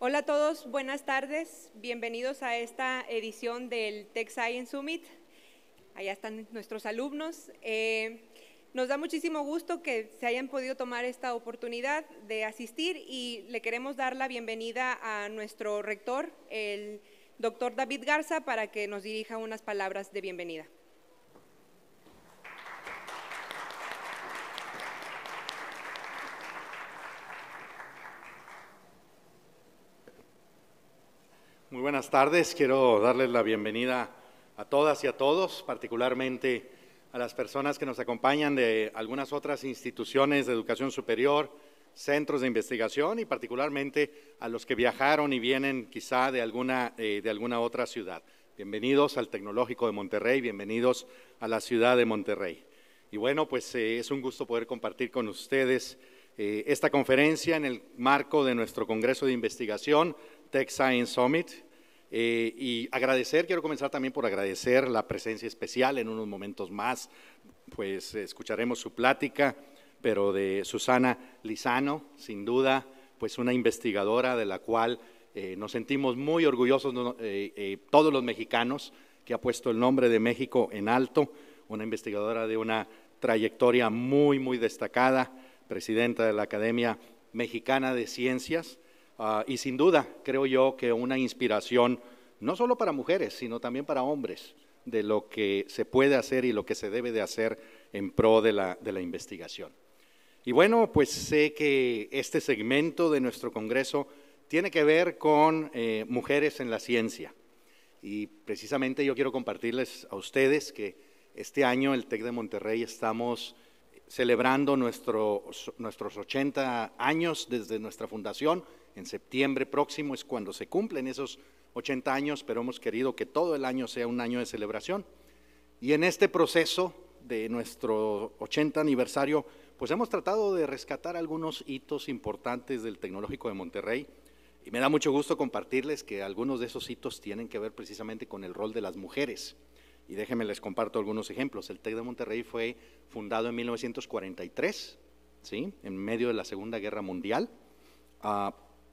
Hola a todos, buenas tardes, bienvenidos a esta edición del Tech Science Summit. Allá están nuestros alumnos. Nos da muchísimo gusto que se hayan podido tomar esta oportunidad de asistir y le queremos dar la bienvenida a nuestro rector, el doctor David Garza, para que nos dirija unas palabras de bienvenida. Muy buenas tardes, quiero darles la bienvenida a todas y a todos, particularmente a las personas que nos acompañan de algunas otras instituciones de educación superior, centros de investigación y particularmente a los que viajaron y vienen quizá de alguna otra ciudad. Bienvenidos al Tecnológico de Monterrey, bienvenidos a la ciudad de Monterrey. Y bueno, pues es un gusto poder compartir con ustedes esta conferencia en el marco de nuestro Congreso de Investigación, Tech Science Summit, y quiero comenzar también por agradecer la presencia especial. En unos momentos más, pues escucharemos su plática, pero de Susana Lizano, sin duda, pues una investigadora de la cual nos sentimos muy orgullosos todos los mexicanos, que ha puesto el nombre de México en alto, una investigadora de una trayectoria muy destacada, presidenta de la Academia Mexicana de Ciencias, y sin duda creo yo que una inspiración no solo para mujeres, sino también para hombres, de lo que se puede hacer y lo que se debe de hacer en pro de la investigación. Y bueno, pues sé que este segmento de nuestro congreso tiene que ver con mujeres en la ciencia, y precisamente yo quiero compartirles a ustedes que este año el TEC de Monterrey estamos celebrando nuestros 80 años desde nuestra fundación. En septiembre próximo es cuando se cumplen esos 80 años, pero hemos querido que todo el año sea un año de celebración. Y en este proceso de nuestro 80 aniversario, pues hemos tratado de rescatar algunos hitos importantes del Tecnológico de Monterrey, y me da mucho gusto compartirles que algunos de esos hitos tienen que ver precisamente con el rol de las mujeres. Y déjenme les comparto algunos ejemplos. El TEC de Monterrey fue fundado en 1943, ¿sí?, en medio de la Segunda Guerra Mundial,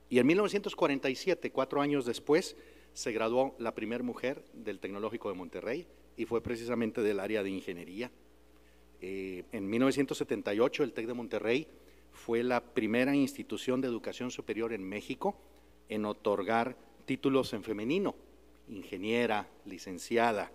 y en 1947, 4 años después, se graduó la primera mujer del Tecnológico de Monterrey y fue precisamente del área de ingeniería. En 1978 el TEC de Monterrey fue la primera institución de educación superior en México en otorgar títulos en femenino, ingeniera, licenciada.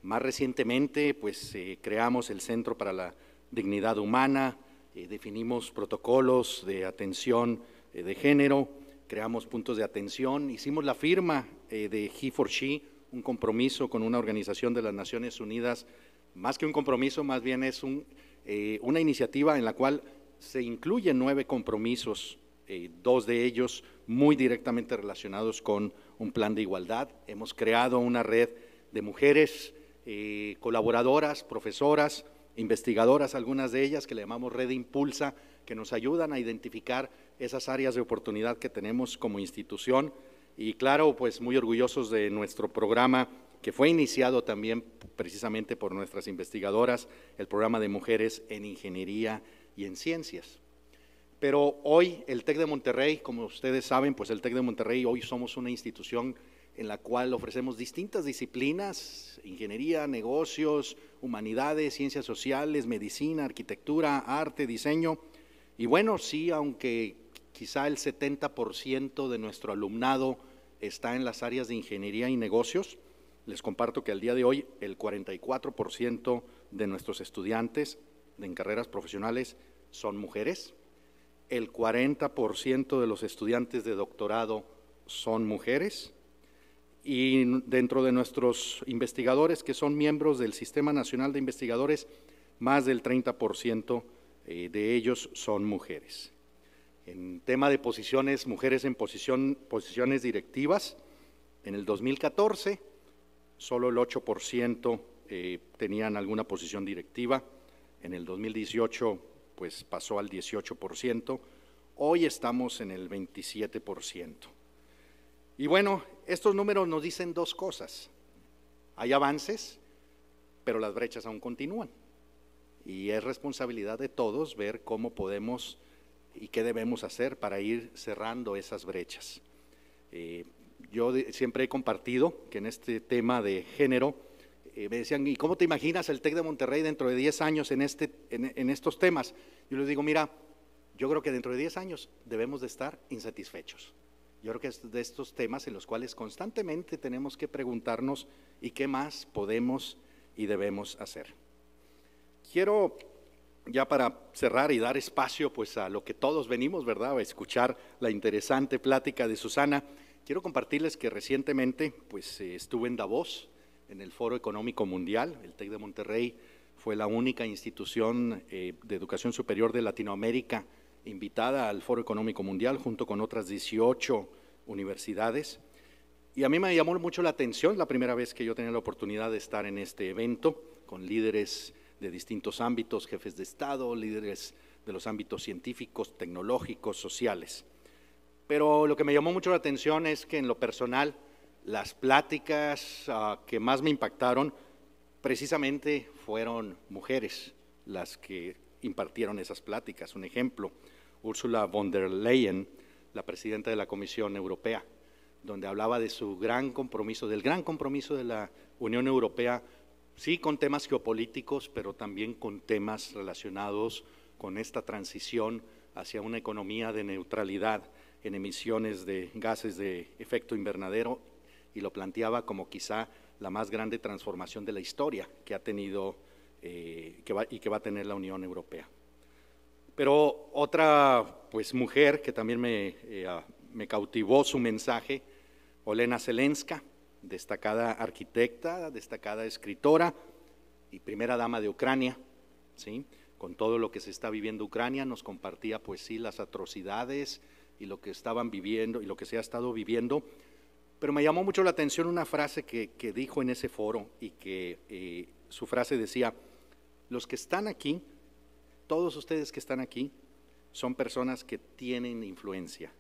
Más recientemente, pues creamos el Centro para la Dignidad Humana, definimos protocolos de atención de género, creamos puntos de atención, hicimos la firma de He4She, un compromiso con una organización de las Naciones Unidas. Más que un compromiso, más bien es una iniciativa en la cual se incluyen 9 compromisos, 2 de ellos muy directamente relacionados con un plan de igualdad. Hemos creado una red de mujeres colaboradoras, profesoras, investigadoras, algunas de ellas que le llamamos Red Impulsa, que nos ayudan a identificar esas áreas de oportunidad que tenemos como institución. Y claro, pues muy orgullosos de nuestro programa, que fue iniciado también precisamente por nuestras investigadoras, el programa de mujeres en ingeniería y en ciencias. Pero hoy el TEC de Monterrey, como ustedes saben, pues el TEC de Monterrey hoy somos una institución en la cual ofrecemos distintas disciplinas: ingeniería, negocios, humanidades, ciencias sociales, medicina, arquitectura, arte, diseño. Y bueno, sí, aunque quizá el 70% de nuestro alumnado está en las áreas de ingeniería y negocios, les comparto que al día de hoy el 44% de nuestros estudiantes en carreras profesionales son mujeres, el 40% de los estudiantes de doctorado son mujeres, y dentro de nuestros investigadores que son miembros del Sistema Nacional de Investigadores, más del 30% de ellos son mujeres. En tema de posiciones, mujeres en posiciones directivas, en el 2014 solo el 8% tenían alguna posición directiva, en el 2018 pues pasó al 18%, hoy estamos en el 27%. Y bueno, estos números nos dicen 2 cosas: hay avances, pero las brechas aún continúan, y es responsabilidad de todos ver cómo podemos y qué debemos hacer para ir cerrando esas brechas. Yo siempre he compartido que en este tema de género, me decían, ¿y cómo te imaginas el TEC de Monterrey dentro de 10 años en estos temas? Yo les digo, mira, yo creo que dentro de 10 años debemos de estar insatisfechos. Yo creo que es de estos temas en los cuales constantemente tenemos que preguntarnos ¿y qué más podemos y debemos hacer? Quiero, ya para cerrar y dar espacio pues a lo que todos venimos, ¿verdad?, a escuchar la interesante plática de Susana, quiero compartirles que recientemente pues estuve en Davos, en el Foro Económico Mundial. El TEC de Monterrey fue la única institución de educación superior de Latinoamérica invitada al Foro Económico Mundial junto con otras 18 universidades. Y a mí me llamó mucho la atención la primera vez que yo tenía la oportunidad de estar en este evento con líderes de distintos ámbitos, jefes de Estado, líderes de los ámbitos científicos, tecnológicos, sociales. Pero lo que me llamó mucho la atención es que en lo personal, las pláticas que más me impactaron precisamente fueron mujeres las que impartieron esas pláticas. Un ejemplo, Ursula von der Leyen, la presidenta de la Comisión Europea, donde hablaba de su gran compromiso, del gran compromiso de la Unión Europea, sí con temas geopolíticos, pero también con temas relacionados con esta transición hacia una economía de neutralidad en emisiones de gases de efecto invernadero, y lo planteaba como quizá la más grande transformación de la historia que ha tenido y que va a tener la Unión Europea. Pero otra pues mujer que también me cautivó su mensaje, Olena Zelenska, destacada arquitecta, destacada escritora y primera dama de Ucrania, ¿sí? Con todo lo que se está viviendo Ucrania, nos compartía pues sí las atrocidades y lo que estaban viviendo y lo que se ha estado viviendo. Pero me llamó mucho la atención una frase que dijo en ese foro, y que su frase decía: los que están aquí, todos ustedes que están aquí, son personas que tienen influencia,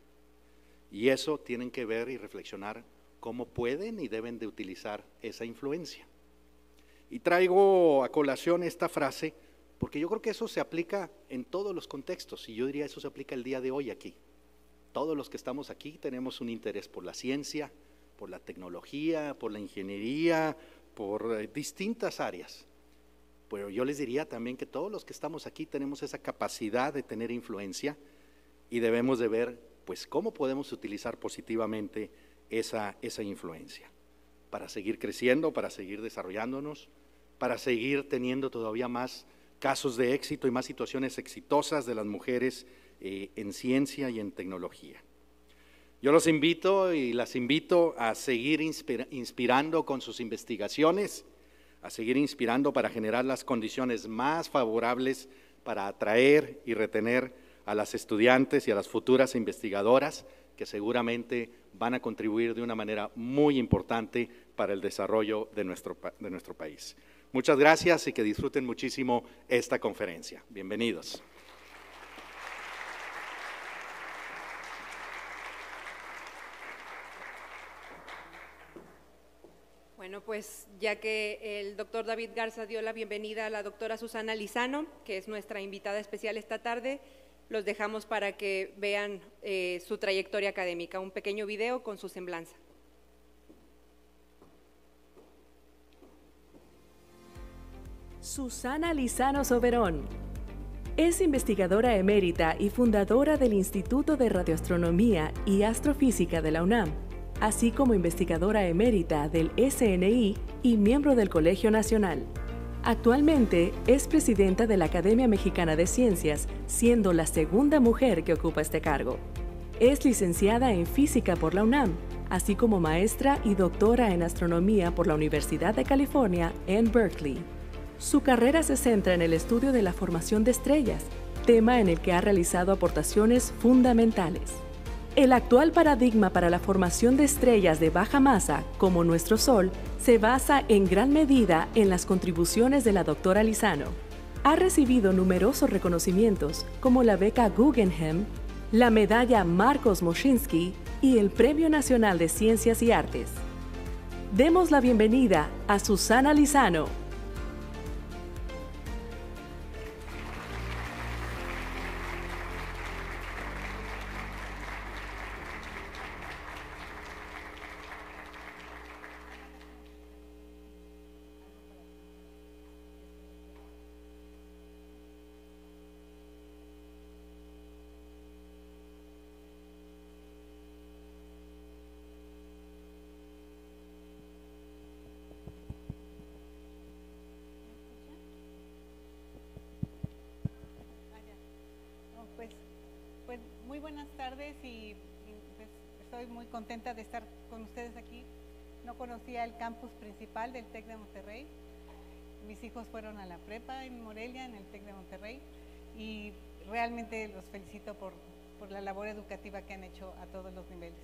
y eso tienen que ver y reflexionar cómo pueden y deben de utilizar esa influencia. Y traigo a colación esta frase porque yo creo que eso se aplica en todos los contextos, y yo diría eso se aplica el día de hoy aquí. Todos los que estamos aquí tenemos un interés por la ciencia, por la tecnología, por la ingeniería, por distintas áreas. Pero yo les diría también que todos los que estamos aquí tenemos esa capacidad de tener influencia, y debemos de ver pues cómo podemos utilizar positivamente esa influencia para seguir creciendo, para seguir desarrollándonos, para seguir teniendo todavía más casos de éxito y más situaciones exitosas de las mujeres en ciencia y en tecnología. Yo los invito y las invito a seguir inspirando con sus investigaciones, a seguir inspirando para generar las condiciones más favorables para atraer y retener a las estudiantes y a las futuras investigadoras que seguramente van a contribuir de una manera muy importante para el desarrollo de nuestro país. Muchas gracias y que disfruten muchísimo esta conferencia. Bienvenidos. Bueno, pues ya que el doctor David Garza dio la bienvenida a la doctora Susana Lizano, que es nuestra invitada especial esta tarde, los dejamos para que vean su trayectoria académica, un pequeño video con su semblanza. Susana Lizano Soberón es investigadora emérita y fundadora del Instituto de Radioastronomía y Astrofísica de la UNAM, así como investigadora emérita del SNI y miembro del Colegio Nacional. Actualmente es presidenta de la Academia Mexicana de Ciencias, siendo la segunda mujer que ocupa este cargo. Es licenciada en Física por la UNAM, así como maestra y doctora en Astronomía por la Universidad de California en Berkeley. Su carrera se centra en el estudio de la formación de estrellas, tema en el que ha realizado aportaciones fundamentales. El actual paradigma para la formación de estrellas de baja masa, como nuestro Sol, se basa en gran medida en las contribuciones de la doctora Lizano. Ha recibido numerosos reconocimientos, como la beca Guggenheim, la medalla Marcos Moschinsky y el Premio Nacional de Ciencias y Artes. Demos la bienvenida a Susana Lizano. tardes y pues, estoy muy contenta de estar con ustedes aquí. No conocía el campus principal del TEC de Monterrey. Mis hijos fueron a la prepa en Morelia, en el TEC de Monterrey, y realmente los felicito por la labor educativa que han hecho a todos los niveles.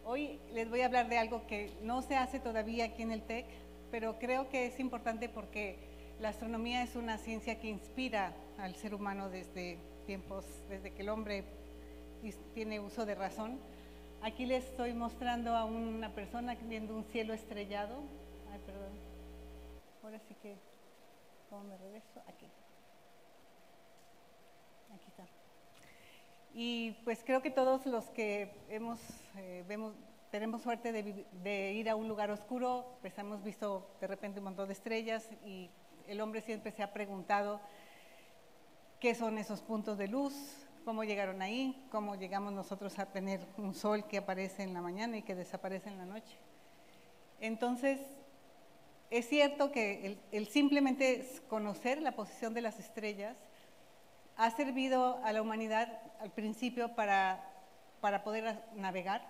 Hoy les voy a hablar de algo que no se hace todavía aquí en el TEC, pero creo que es importante porque la astronomía es una ciencia que inspira al ser humano desde que el hombre tiene uso de razón. Aquí les estoy mostrando a una persona viendo un cielo estrellado. Ay, perdón. Ahora sí que, ¿cómo me regreso? Aquí. Aquí está. Y pues creo que todos los que tenemos suerte de ir a un lugar oscuro, pues hemos visto de repente un montón de estrellas y el hombre siempre se ha preguntado qué son esos puntos de luz, cómo llegaron ahí, cómo llegamos nosotros a tener un sol que aparece en la mañana y que desaparece en la noche. Entonces, es cierto que el simplemente conocer la posición de las estrellas ha servido a la humanidad al principio para poder navegar,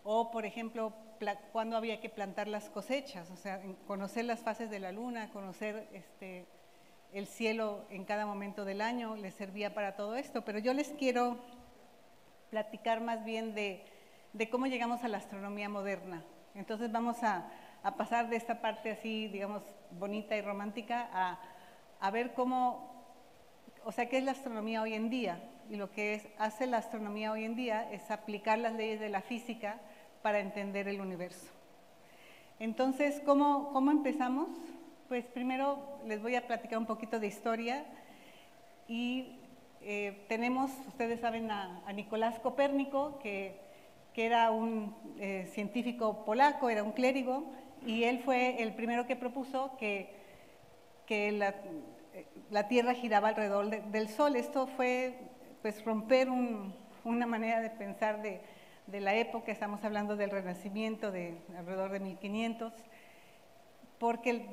o por ejemplo, cuando había que plantar las cosechas, o sea, conocer las fases de la luna, conocer el cielo en cada momento del año, les servía para todo esto. Pero yo les quiero platicar más bien de cómo llegamos a la astronomía moderna. Entonces vamos a pasar de esta parte así, digamos, bonita y romántica a ver cómo, o sea, qué es la astronomía hoy en día. Y lo que hace la astronomía hoy en día es aplicar las leyes de la física para entender el universo. Entonces, ¿cómo empezamos? Pues primero les voy a platicar un poquito de historia y tenemos, ustedes saben, a Nicolás Copérnico, que era un científico polaco, era un clérigo, y él fue el primero que propuso que la Tierra giraba alrededor del Sol. Esto fue pues romper una manera de pensar de la época. Estamos hablando del Renacimiento, de alrededor de 1500, porque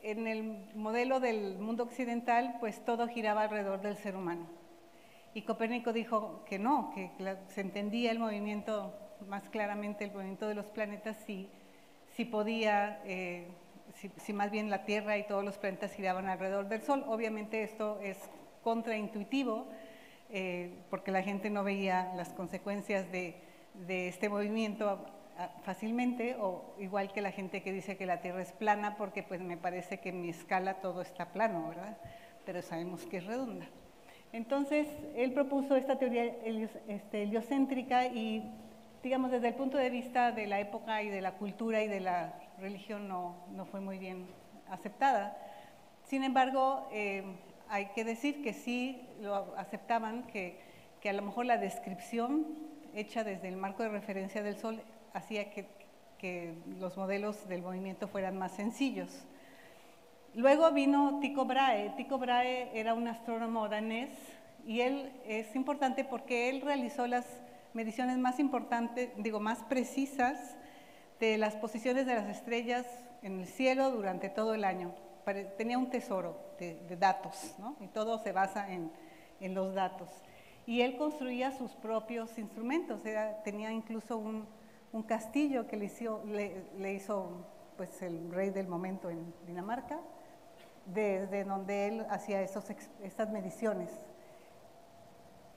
en el modelo del mundo occidental, pues todo giraba alrededor del ser humano. Y Copérnico dijo que no, que se entendía el movimiento, más claramente el movimiento de los planetas, si podía, si más bien la Tierra y todos los planetas giraban alrededor del Sol. Obviamente esto es contraintuitivo, porque la gente no veía las consecuencias de este movimiento fácilmente, o igual que la gente que dice que la Tierra es plana, porque pues me parece que en mi escala todo está plano, ¿verdad? Pero sabemos que es redonda. Entonces, él propuso esta teoría heliocéntrica y, digamos, desde el punto de vista de la época y de la cultura y de la religión no fue muy bien aceptada. Sin embargo, hay que decir que sí lo aceptaban, que a lo mejor la descripción hecha desde el marco de referencia del Sol hacía que los modelos del movimiento fueran más sencillos. Luego vino Tycho Brahe. Tycho Brahe era un astrónomo danés y él es importante porque él realizó las mediciones más importantes, más precisas de las posiciones de las estrellas en el cielo durante todo el año. Tenía un tesoro de datos, ¿no? Y todo se basa en los datos. Y él construía sus propios instrumentos, tenía incluso un castillo que le hizo pues, el rey del momento en Dinamarca, desde donde él hacía estas mediciones.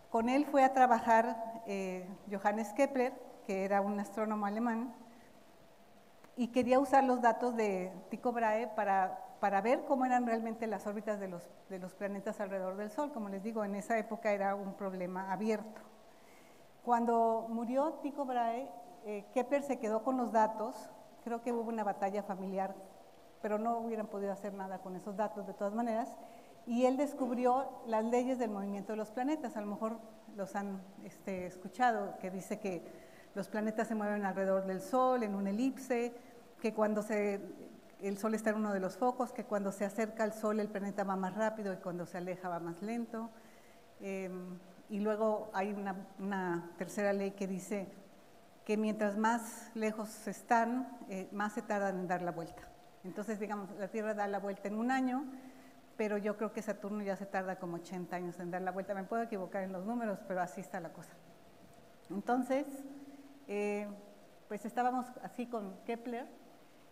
Con él fue a trabajar Johannes Kepler, que era un astrónomo alemán, y quería usar los datos de Tycho Brahe para ver cómo eran realmente las órbitas de los planetas alrededor del Sol. Como les digo, en esa época era un problema abierto. Cuando murió Tycho Brahe, Kepler se quedó con los datos. Creo que hubo una batalla familiar, pero no hubieran podido hacer nada con esos datos de todas maneras, y él descubrió las leyes del movimiento de los planetas. A lo mejor los han escuchado, que dice que los planetas se mueven alrededor del Sol en una elipse, que cuando el Sol está en uno de los focos, que cuando se acerca al Sol el planeta va más rápido y cuando se aleja va más lento. Y luego hay una tercera ley que dice que mientras más lejos están, más se tardan en dar la vuelta. Entonces, digamos, la Tierra da la vuelta en un año, pero yo creo que Saturno ya se tarda como 80 años en dar la vuelta. Me puedo equivocar en los números, pero así está la cosa. Entonces, pues estábamos así con Kepler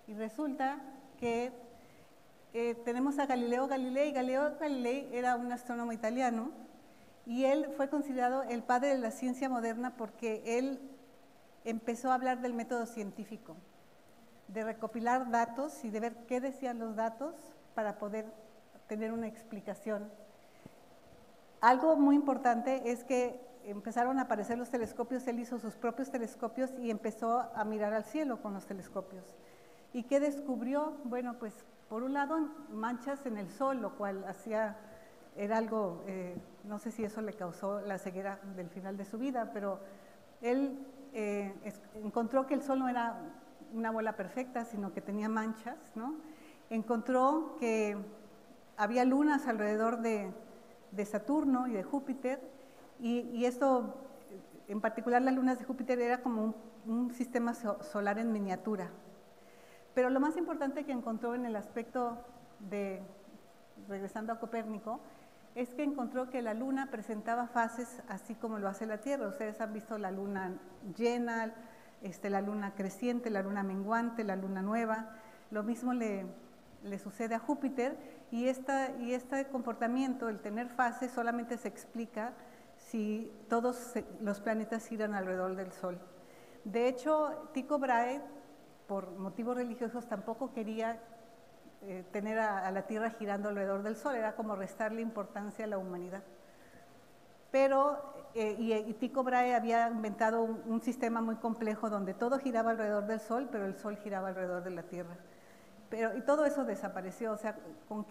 y resulta que tenemos a Galileo Galilei. Galileo Galilei era un astrónomo italiano y él fue considerado el padre de la ciencia moderna porque él empezó a hablar del método científico, de recopilar datos y de ver qué decían los datos para poder tener una explicación. Algo muy importante es que empezaron a aparecer los telescopios, él hizo sus propios telescopios y empezó a mirar al cielo con los telescopios. ¿Y qué descubrió? Bueno, pues por un lado manchas en el sol, lo cual era algo, no sé si eso le causó la ceguera del final de su vida, pero él encontró que el sol no era una bola perfecta, sino que tenía manchas, ¿no? Encontró que había lunas alrededor de Saturno y de Júpiter, y esto, en particular las lunas de Júpiter, era como un sistema solar en miniatura. Pero lo más importante que encontró en el aspecto de, regresando a Copérnico, es que encontró que la luna presentaba fases así como lo hace la Tierra. Ustedes han visto la luna llena, la luna creciente, la luna menguante, la luna nueva. Lo mismo le sucede a Júpiter, y este comportamiento, el tener fases, solamente se explica si todos los planetas giran alrededor del Sol. De hecho, Tycho Brahe, por motivos religiosos, tampoco quería tener a la Tierra girando alrededor del Sol, era como restarle importancia a la humanidad. Pero, y Tycho Brahe había inventado un sistema muy complejo donde todo giraba alrededor del Sol, pero el Sol giraba alrededor de la Tierra. Y todo eso desapareció, o sea, con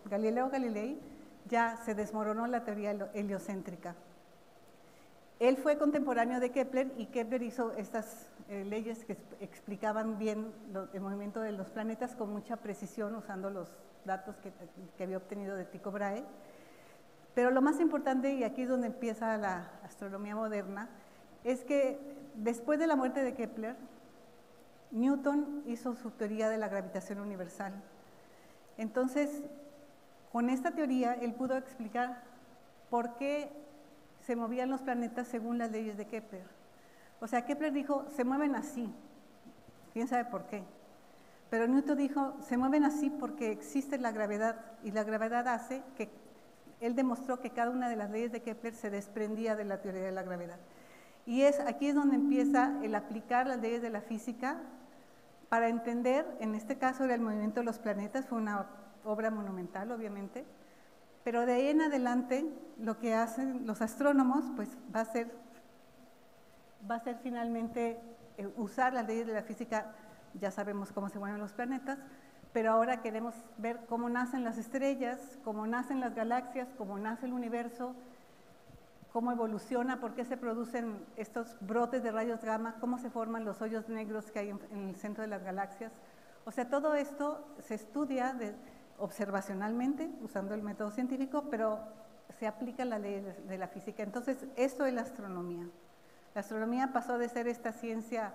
Galileo Galilei ya se desmoronó la teoría heliocéntrica. Él fue contemporáneo de Kepler y Kepler hizo estas leyes que explicaban bien el movimiento de los planetas con mucha precisión usando los datos que había obtenido de Tycho Brahe. Pero lo más importante, y aquí es donde empieza la astronomía moderna, es que después de la muerte de Kepler, Newton hizo su teoría de la gravitación universal. Entonces, con esta teoría, él pudo explicar por qué se movían los planetas según las leyes de Kepler. O sea, Kepler dijo, se mueven así, quién sabe por qué. Pero Newton dijo, se mueven así porque existe la gravedad, y la gravedad hace que, él demostró que cada una de las leyes de Kepler se desprendía de la teoría de la gravedad. Y aquí es donde empieza el aplicar las leyes de la física para entender, en este caso era el movimiento de los planetas, fue una obra monumental, obviamente, pero de ahí en adelante lo que hacen los astrónomos pues va a ser finalmente usar las leyes de la física. Ya sabemos cómo se mueven los planetas, pero ahora queremos ver cómo nacen las estrellas, cómo nacen las galaxias, cómo nace el universo, cómo evoluciona, por qué se producen estos brotes de rayos gamma, cómo se forman los hoyos negros que hay en el centro de las galaxias. O sea, todo esto se estudia observacionalmente, usando el método científico, pero se aplica la ley de la física. Entonces, esto es la astronomía. La astronomía pasó de ser esta ciencia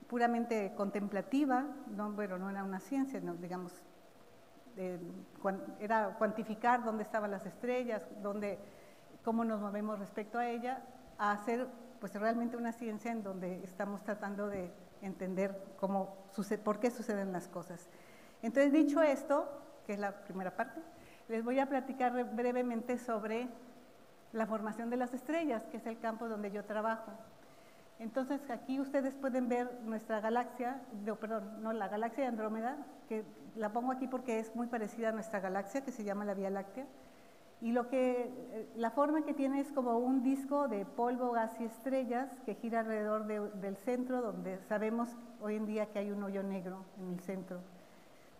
puramente contemplativa, no era una ciencia, no, digamos, era cuantificar dónde estaban las estrellas, cómo nos movemos respecto a ella, a hacer pues realmente una ciencia en donde estamos tratando de entender por qué suceden las cosas. Entonces, dicho esto, que es la primera parte, les voy a platicar brevemente sobre la formación de las estrellas, que es el campo donde yo trabajo. Entonces, aquí ustedes pueden ver nuestra galaxia, la galaxia de Andrómeda, que la pongo aquí porque es muy parecida a nuestra galaxia, que se llama la Vía Láctea. Y la forma que tiene es como un disco de polvo, gas y estrellas que gira alrededor del centro, donde sabemos hoy en día que hay un hoyo negro en el centro.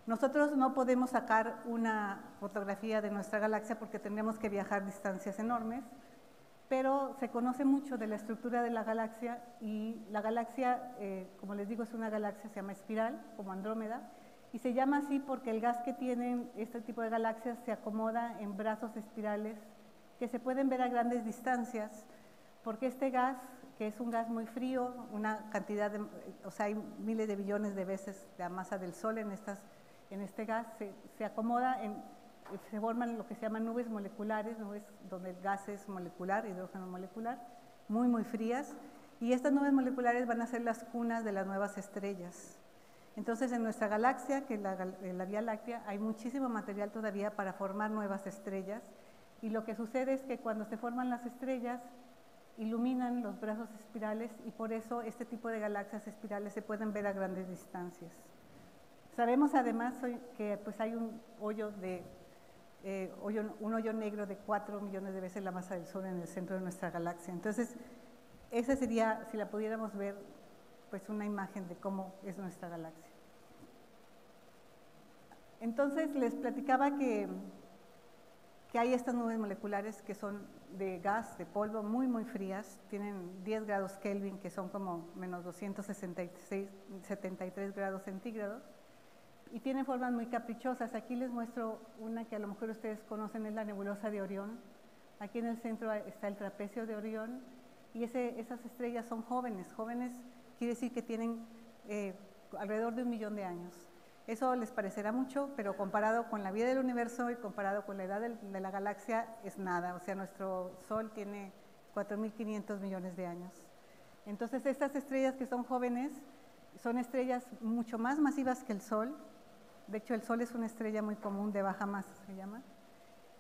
Nosotros no podemos sacar una fotografía de nuestra galaxia porque tendríamos que viajar distancias enormes, pero se conoce mucho de la estructura de la galaxia, y la galaxia, como les digo, es una galaxia, se llama espiral, como Andrómeda, y se llama así porque el gas que tienen este tipo de galaxias se acomoda en brazos espirales que se pueden ver a grandes distancias, porque este gas, que es un gas muy frío, una cantidad o sea, hay miles de billones de veces la masa del Sol en en este gas se acomoda, se forman lo que se llaman nubes moleculares, nubes donde el gas es molecular, hidrógeno molecular, muy, muy frías, y estas nubes moleculares van a ser las cunas de las nuevas estrellas. Entonces, en nuestra galaxia, que es la Vía Láctea, hay muchísimo material todavía para formar nuevas estrellas, y lo que sucede es que cuando se forman las estrellas, iluminan los brazos espirales, y por eso este tipo de galaxias espirales se pueden ver a grandes distancias. Sabemos además que pues, hay un hoyo negro de 4 millones de veces la masa del Sol en el centro de nuestra galaxia. Entonces, esa sería, si la pudiéramos ver, pues una imagen de cómo es nuestra galaxia. Entonces, les platicaba que hay estas nubes moleculares que son de gas, de polvo, muy, muy frías, tienen 10 grados Kelvin, que son como menos 273 grados centígrados, y tienen formas muy caprichosas. Aquí les muestro una que a lo mejor ustedes conocen, es la nebulosa de Orión. Aquí en el centro está el trapecio de Orión, y esas estrellas son jóvenes. Jóvenes quiere decir que tienen alrededor de 1 millón de años. Eso les parecerá mucho, pero comparado con la vida del universo y comparado con la edad de la galaxia, es nada. O sea, nuestro Sol tiene 4.500 millones de años. Entonces, estas estrellas que son jóvenes son estrellas mucho más masivas que el Sol. De hecho, el Sol es una estrella muy común de baja masa, se llama.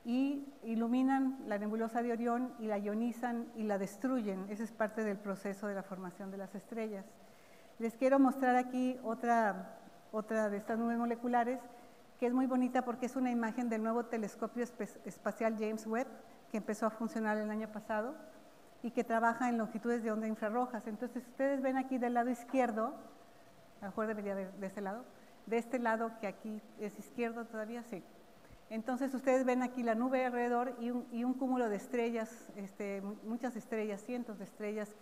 Y iluminan la nebulosa de Orión y la ionizan y la destruyen. Ese es parte del proceso de la formación de las estrellas. Les quiero mostrar aquí otra de estas nubes moleculares, que es muy bonita porque es una imagen del nuevo telescopio espacial James Webb, que empezó a funcionar el año pasado y que trabaja en longitudes de onda infrarrojas. Entonces, ustedes ven aquí del lado izquierdo, a lo mejor debería ver de este lado que aquí es izquierdo todavía, sí. Entonces, ustedes ven aquí la nube alrededor y un cúmulo de estrellas, muchas estrellas, cientos de estrellas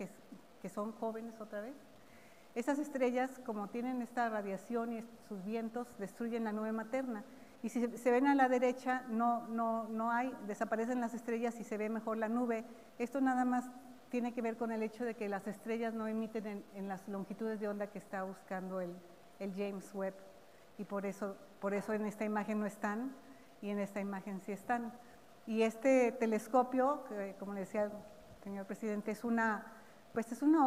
que son jóvenes otra vez. Esas estrellas, como tienen esta radiación y sus vientos, destruyen la nube materna. Y si se ven a la derecha, desaparecen las estrellas y se ve mejor la nube. Esto nada más tiene que ver con el hecho de que las estrellas no emiten en las longitudes de onda que está buscando el James Webb. Y por eso en esta imagen no están y en esta imagen sí están. Y este telescopio, que, como le decía el señor presidente, es una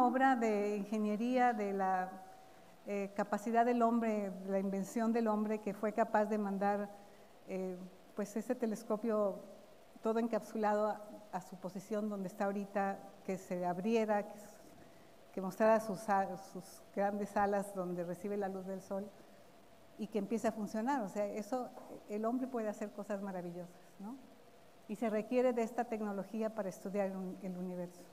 obra de ingeniería, de la capacidad del hombre, de la invención del hombre, que fue capaz de mandar pues ese telescopio todo encapsulado a su posición donde está ahorita, que se abriera, que mostrara sus grandes alas donde recibe la luz del sol y que empiece a funcionar. O sea, el hombre puede hacer cosas maravillosas, ¿no? Y se requiere de esta tecnología para estudiar el universo.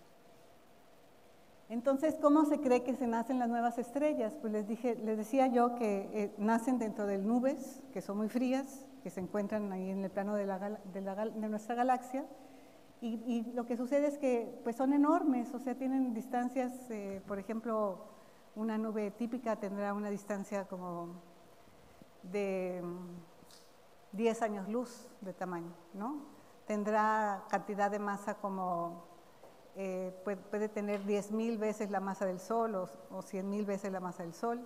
Entonces, ¿cómo se cree que se nacen las nuevas estrellas? Pues les decía yo que nacen dentro de nubes que son muy frías, que se encuentran ahí en el plano de nuestra galaxia, y lo que sucede es que pues son enormes, o sea, tienen distancias, por ejemplo, una nube típica tendrá una distancia como de 10 años luz de tamaño, ¿no? Tendrá cantidad de masa como puede tener 10.000 veces la masa del Sol o 100.000 veces la masa del Sol,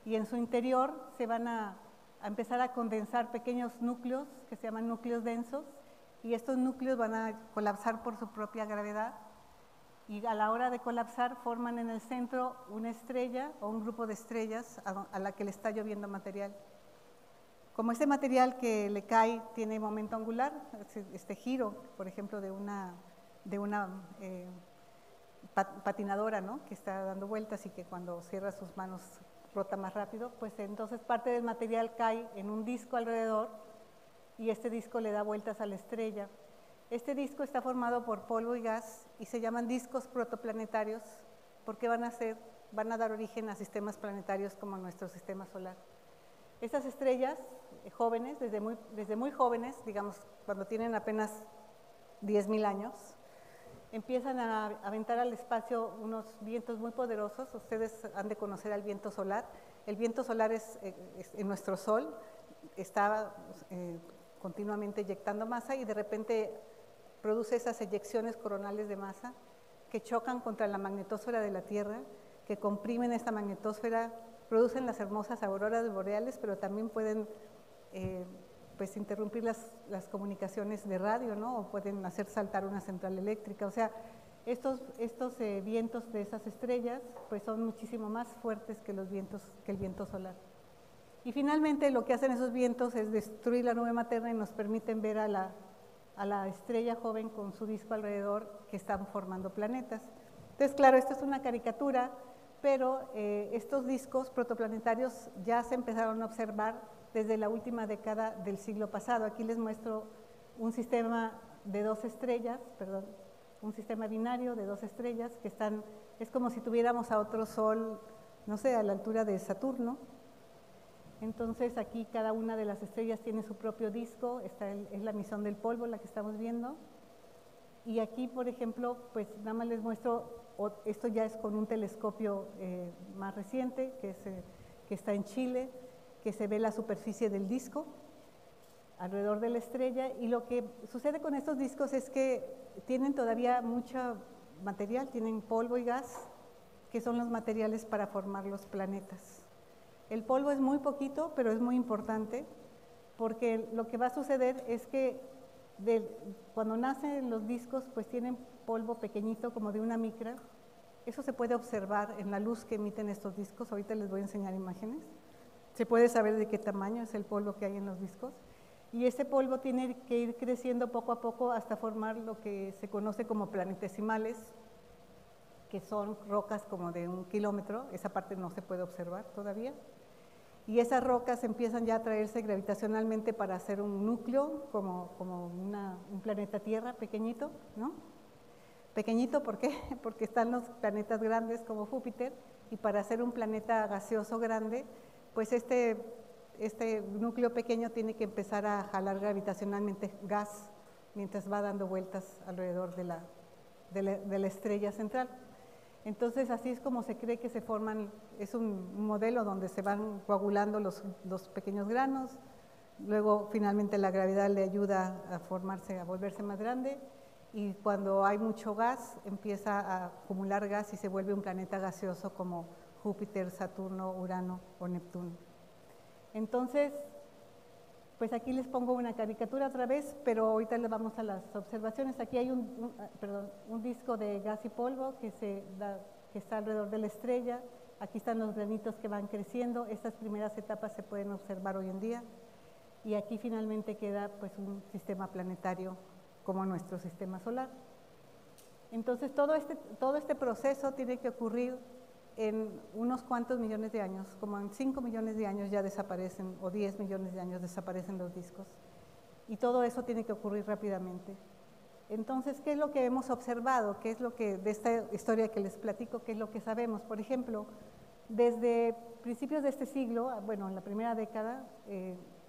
y en su interior se van a empezar a condensar pequeños núcleos que se llaman núcleos densos, y estos núcleos van a colapsar por su propia gravedad, y a la hora de colapsar forman en el centro una estrella o un grupo de estrellas a la que le está lloviendo material. Como ese material que le cae tiene momento angular, este giro, por ejemplo, de una patinadora, ¿no?, que está dando vueltas y que cuando cierra sus manos rota más rápido, pues entonces parte del material cae en un disco alrededor y este disco le da vueltas a la estrella. Este disco está formado por polvo y gas y se llaman discos protoplanetarios porque van a dar origen a sistemas planetarios como nuestro sistema solar. Estas estrellas jóvenes, desde muy jóvenes, digamos cuando tienen apenas 10.000 años, empiezan a aventar al espacio unos vientos muy poderosos. Ustedes han de conocer al viento solar. El viento solar es en nuestro Sol, está continuamente eyectando masa y de repente produce esas eyecciones coronales de masa que chocan contra la magnetosfera de la Tierra, que comprimen esta magnetosfera, producen las hermosas auroras boreales, pero también pueden pues interrumpir las comunicaciones de radio, ¿no? O pueden hacer saltar una central eléctrica. O sea, estos vientos de esas estrellas pues son muchísimo más fuertes que el viento solar. Y finalmente lo que hacen esos vientos es destruir la nube materna y nos permiten ver a la estrella joven con su disco alrededor que están formando planetas. Entonces, claro, esto es una caricatura, pero estos discos protoplanetarios ya se empezaron a observar desde la última década del siglo pasado. Aquí les muestro un sistema de 2 estrellas, perdón, un sistema binario de 2 estrellas que están, es como si tuviéramos a otro sol, no sé, a la altura de Saturno. Entonces aquí cada una de las estrellas tiene su propio disco, esta es la emisión del polvo, la que estamos viendo. Y aquí, por ejemplo, pues nada más les muestro, esto ya es con un telescopio más reciente, que está en Chile, que se ve la superficie del disco alrededor de la estrella. Y lo que sucede con estos discos es que tienen todavía mucho material, tienen polvo y gas, que son los materiales para formar los planetas. El polvo es muy poquito, pero es muy importante, porque lo que va a suceder es que cuando nacen los discos, pues tienen polvo pequeñito, como de una micra. Eso se puede observar en la luz que emiten estos discos. Ahorita les voy a enseñar imágenes. Se puede saber de qué tamaño es el polvo que hay en los discos. Y ese polvo tiene que ir creciendo poco a poco hasta formar lo que se conoce como planetesimales, que son rocas como de 1 kilómetro. Esa parte no se puede observar todavía. Y esas rocas empiezan ya a atraerse gravitacionalmente para hacer un núcleo, como un planeta Tierra pequeñito, ¿no? Pequeñito, ¿por qué? Porque están los planetas grandes como Júpiter, y para hacer un planeta gaseoso grande, pues este núcleo pequeño tiene que empezar a jalar gravitacionalmente gas mientras va dando vueltas alrededor de la estrella central. Entonces, así es como se cree que se forman, es un modelo donde se van coagulando los pequeños granos, luego finalmente la gravedad le ayuda a formarse, a volverse más grande, y cuando hay mucho gas, empieza a acumular gas y se vuelve un planeta gaseoso como Júpiter, Saturno, Urano o Neptuno. Entonces, pues aquí les pongo una caricatura otra vez, pero ahorita le vamos a las observaciones. Aquí hay un disco de gas y polvo que está alrededor de la estrella. Aquí están los granitos que van creciendo. Estas primeras etapas se pueden observar hoy en día. Y aquí finalmente queda pues un sistema planetario como nuestro sistema solar. Entonces todo este proceso tiene que ocurrir en unos cuantos millones de años, como en 5 millones de años ya desaparecen, o 10 millones de años desaparecen los discos. Y todo eso tiene que ocurrir rápidamente. Entonces, ¿qué es lo que hemos observado? ¿Qué es lo que, de esta historia que les platico, qué es lo que sabemos? Por ejemplo, desde principios de este siglo, bueno, en la primera década,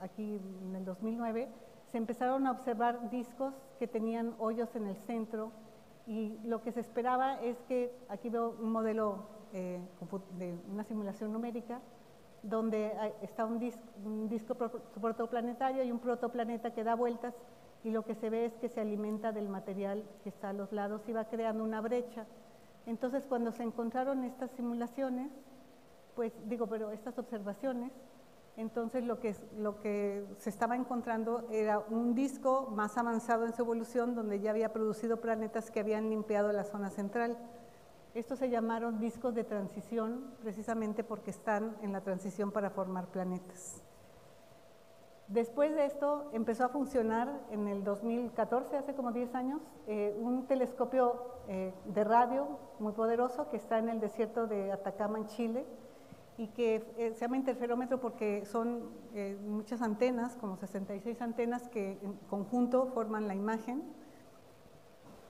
aquí en el 2009, se empezaron a observar discos que tenían hoyos en el centro, y lo que se esperaba es que, aquí veo un modelo de una simulación numérica, donde está un disco protoplanetario y un protoplaneta que da vueltas, y lo que se ve es que se alimenta del material que está a los lados y va creando una brecha. Entonces, cuando se encontraron estas simulaciones, estas observaciones, entonces lo que se estaba encontrando era un disco más avanzado en su evolución, donde ya había producido planetas que habían limpiado la zona central. Estos se llamaron discos de transición, precisamente porque están en la transición para formar planetas. Después de esto empezó a funcionar en el 2014, hace como 10 años, un telescopio de radio muy poderoso que está en el desierto de Atacama, en Chile, y que se llama interferómetro porque son muchas antenas, como 66 antenas que en conjunto forman la imagen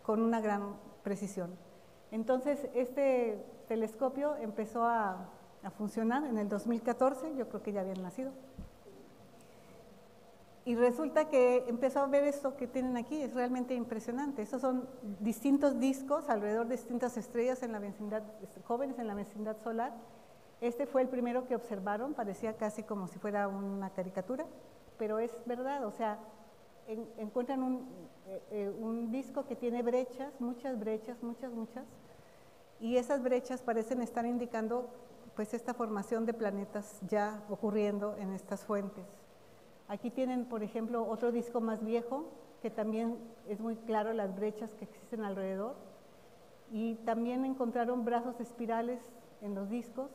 con una gran precisión. Entonces, este telescopio empezó a funcionar en el 2014, yo creo que ya habían nacido. Y resulta que empezó a ver esto que tienen aquí, es realmente impresionante. Estos son distintos discos alrededor de distintas estrellas en la vecindad, jóvenes en la vecindad solar. Este fue el primero que observaron, parecía casi como si fuera una caricatura, pero es verdad, o sea, encuentran un disco que tiene brechas, muchas, y esas brechas parecen estar indicando pues esta formación de planetas ya ocurriendo en estas fuentes. Aquí tienen, por ejemplo, otro disco más viejo, que también es muy claro las brechas que existen alrededor. Y también encontraron brazos espirales en los discos.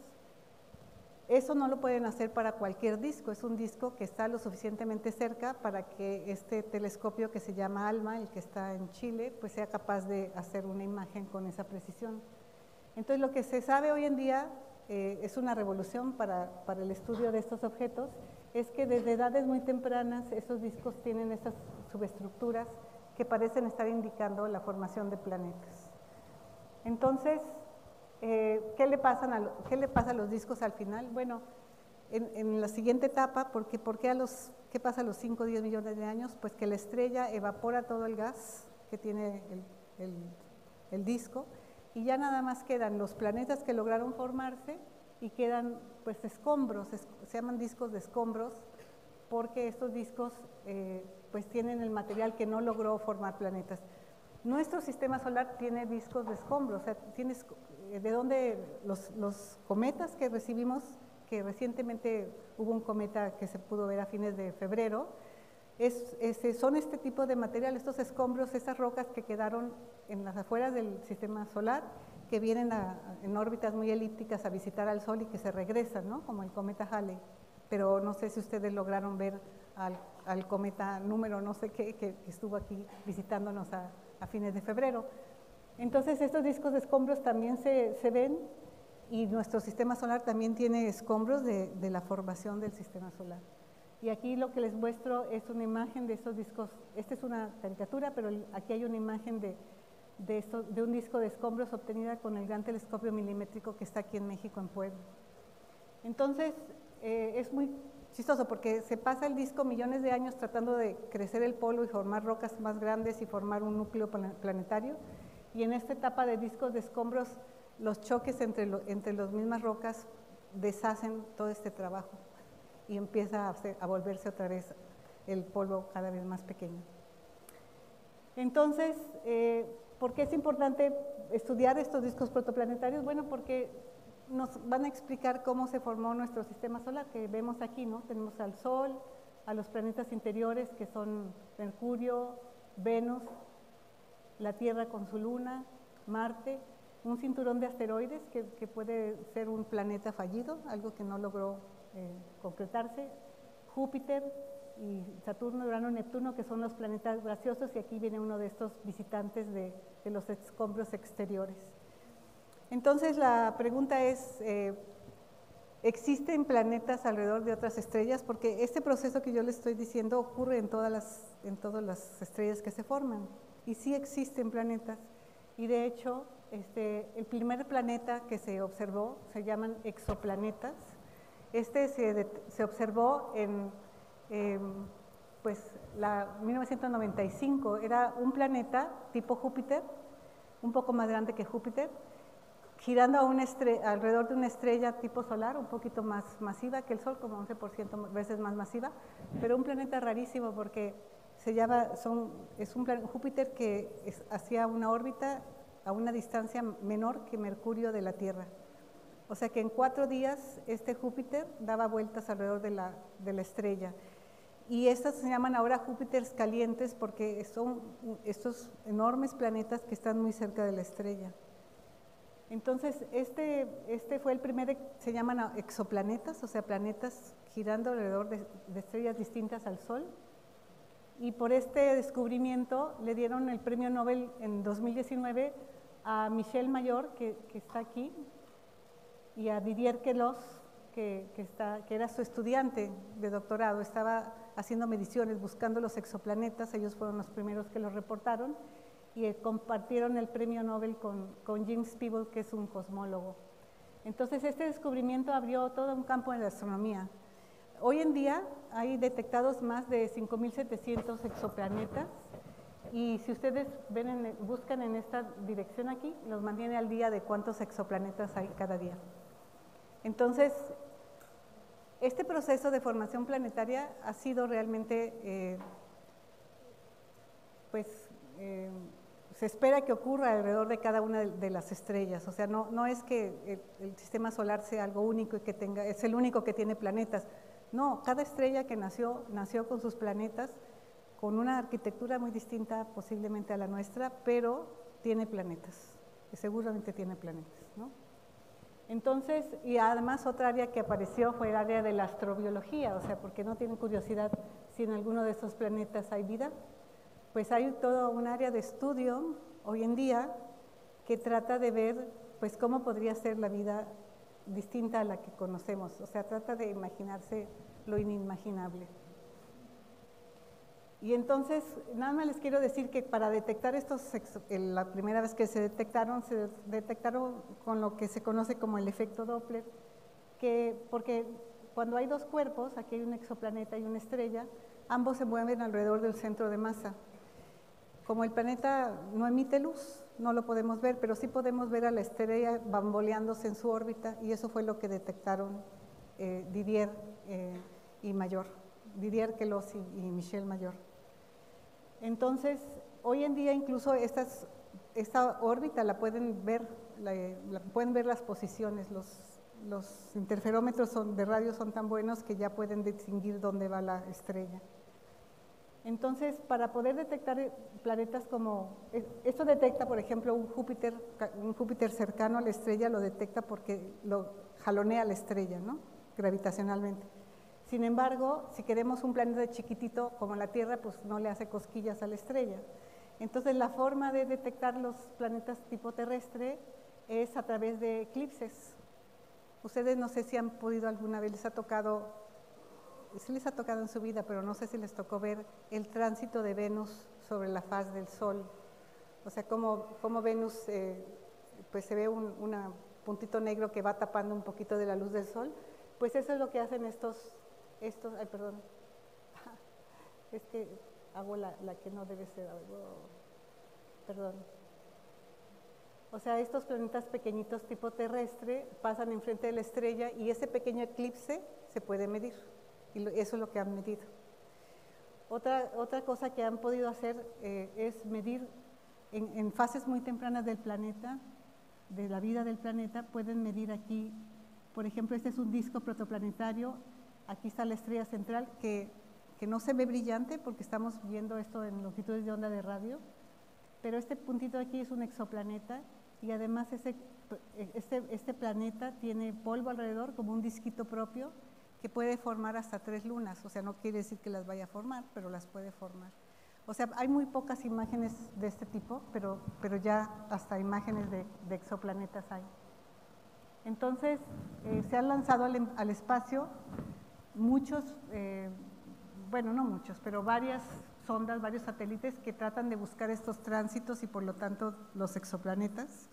Eso no lo pueden hacer para cualquier disco, es un disco que está lo suficientemente cerca para que este telescopio que se llama ALMA, el que está en Chile, pues sea capaz de hacer una imagen con esa precisión. Entonces, lo que se sabe hoy en día es una revolución para el estudio de estos objetos, es que desde edades muy tempranas esos discos tienen estas subestructuras que parecen estar indicando la formación de planetas. Entonces, ¿qué le pasa a los discos al final? Bueno, en la siguiente etapa, ¿qué pasa a los 5 o 10 millones de años? Pues que la estrella evapora todo el gas que tiene el disco, y ya nada más quedan los planetas que lograron formarse y quedan pues escombros, se llaman discos de escombros, porque estos discos pues tienen el material que no logró formar planetas. Nuestro sistema solar tiene discos de escombros, o sea, tienes de donde los cometas que recibimos, que recientemente hubo un cometa que se pudo ver a fines de febrero, son este tipo de material, estos escombros, esas rocas que quedaron en las afueras del sistema solar, que vienen en órbitas muy elípticas a visitar al Sol y que se regresan, ¿no? Como el cometa Halley. Pero no sé si ustedes lograron ver al cometa número no sé qué, que estuvo aquí visitándonos a fines de febrero. Entonces, estos discos de escombros también se ven, y nuestro sistema solar también tiene escombros de la formación del sistema solar. Y aquí lo que les muestro es una imagen de estos discos. Esta es una caricatura, pero aquí hay una imagen de un disco de escombros obtenida con el gran telescopio milimétrico que está aquí en México, en Puebla. Entonces, es muy chistoso porque se pasa el disco millones de años tratando de crecer el polo y formar rocas más grandes y formar un núcleo planetario, y en esta etapa de discos de escombros, los choques entre las mismas rocas deshacen todo este trabajo y empieza a volverse otra vez el polvo cada vez más pequeño. Entonces, ¿por qué es importante estudiar estos discos protoplanetarios? Bueno, porque nos van a explicar cómo se formó nuestro sistema solar, que vemos aquí, ¿no? Tenemos al Sol, a los planetas interiores, que son Mercurio, Venus, la Tierra con su luna, Marte, un cinturón de asteroides que puede ser un planeta fallido, algo que no logró concretarse, Júpiter y Saturno, Urano, Neptuno, que son los planetas gaseosos, y aquí viene uno de estos visitantes de los escombros exteriores. Entonces, la pregunta es, ¿existen planetas alrededor de otras estrellas? Porque este proceso que yo les estoy diciendo ocurre en todas las estrellas que se forman, y sí existen planetas, y de hecho, el primer planeta que se observó se llaman exoplanetas. Se observó en 1995, era un planeta tipo Júpiter, un poco más grande que Júpiter, girando alrededor de una estrella tipo solar, un poquito más masiva que el Sol, como 11% veces más masiva, pero un planeta rarísimo porque es un Júpiter que hacía una órbita a una distancia menor que Mercurio de la Tierra. O sea que en 4 días este Júpiter daba vueltas alrededor de la estrella. Y estas se llaman ahora Júpiters calientes porque son estos enormes planetas que están muy cerca de la estrella. Entonces, este fue el primer, se llaman exoplanetas, o sea, planetas girando alrededor de estrellas distintas al Sol. Y por este descubrimiento le dieron el premio Nobel en 2019 a Michel Mayor, que está aquí, y a Didier Queloz, que era su estudiante de doctorado. Estaba haciendo mediciones, buscando los exoplanetas, ellos fueron los primeros que los reportaron, y compartieron el premio Nobel con James Peeble, que es un cosmólogo. Entonces, este descubrimiento abrió todo un campo en la astronomía. Hoy en día hay detectados más de 5.700 exoplanetas, y si ustedes buscan en esta dirección aquí, los mantiene al día de cuántos exoplanetas hay cada día. Entonces, este proceso de formación planetaria ha sido realmente, se espera que ocurra alrededor de cada una de las estrellas. O sea, no es que el sistema solar sea algo único y es el único que tiene planetas. No, cada estrella que nació con sus planetas, con una arquitectura muy distinta posiblemente a la nuestra, pero tiene planetas, seguramente tiene planetas, ¿no? Entonces, y además otra área que apareció fue el área de la astrobiología, o sea, porque no tienen curiosidad si en alguno de estos planetas hay vida. Pues hay todo un área de estudio hoy en día que trata de ver pues cómo podría ser la vida distinta a la que conocemos, o sea, trata de imaginarse lo inimaginable. Y entonces, nada más les quiero decir que para detectar estos, la primera vez que se detectaron con lo que se conoce como el efecto Doppler, porque cuando hay dos cuerpos, aquí hay un exoplaneta y una estrella, ambos se mueven alrededor del centro de masa. Como el planeta no emite luz, no lo podemos ver, pero sí podemos ver a la estrella bamboleándose en su órbita, y eso fue lo que detectaron Didier y Mayor, Didier Queloz y Michel Mayor. Entonces, hoy en día incluso esta órbita la pueden ver, pueden ver las posiciones, los interferómetros de radio son tan buenos que ya pueden distinguir dónde va la estrella. Entonces, para poder detectar planetas como, esto detecta, por ejemplo, un Júpiter cercano a la estrella, lo detecta porque lo jalonea la estrella, ¿no? Gravitacionalmente. Sin embargo, si queremos un planeta chiquitito como la Tierra, pues no le hace cosquillas a la estrella. Entonces, la forma de detectar los planetas tipo terrestre es a través de eclipses. Ustedes no sé si han podido alguna vez, sí les ha tocado en su vida, pero no sé si les tocó ver el tránsito de Venus sobre la faz del Sol. O sea, como Venus, pues se ve un puntito negro que va tapando un poquito de la luz del Sol. Pues eso es lo que hacen ay, perdón, es que hago la que no debe ser, perdón. O sea, estos planetas pequeñitos tipo terrestre pasan enfrente de la estrella y ese pequeño eclipse se puede medir, y eso es lo que han medido. Otra cosa que han podido hacer es medir en fases muy tempranas del planeta, de la vida del planeta, pueden medir aquí, por ejemplo, este es un disco protoplanetario. Aquí está la estrella central que no se ve brillante porque estamos viendo esto en longitudes de onda de radio, pero este puntito aquí es un exoplaneta y además este planeta tiene polvo alrededor como un disquito propio que puede formar hasta 3 lunas, o sea, no quiere decir que las vaya a formar, pero las puede formar. O sea, hay muy pocas imágenes de este tipo, pero ya hasta imágenes de exoplanetas hay. Entonces, se han lanzado al espacio muchos, bueno, no muchos, pero varias sondas, varios satélites que tratan de buscar estos tránsitos y por lo tanto los exoplanetas.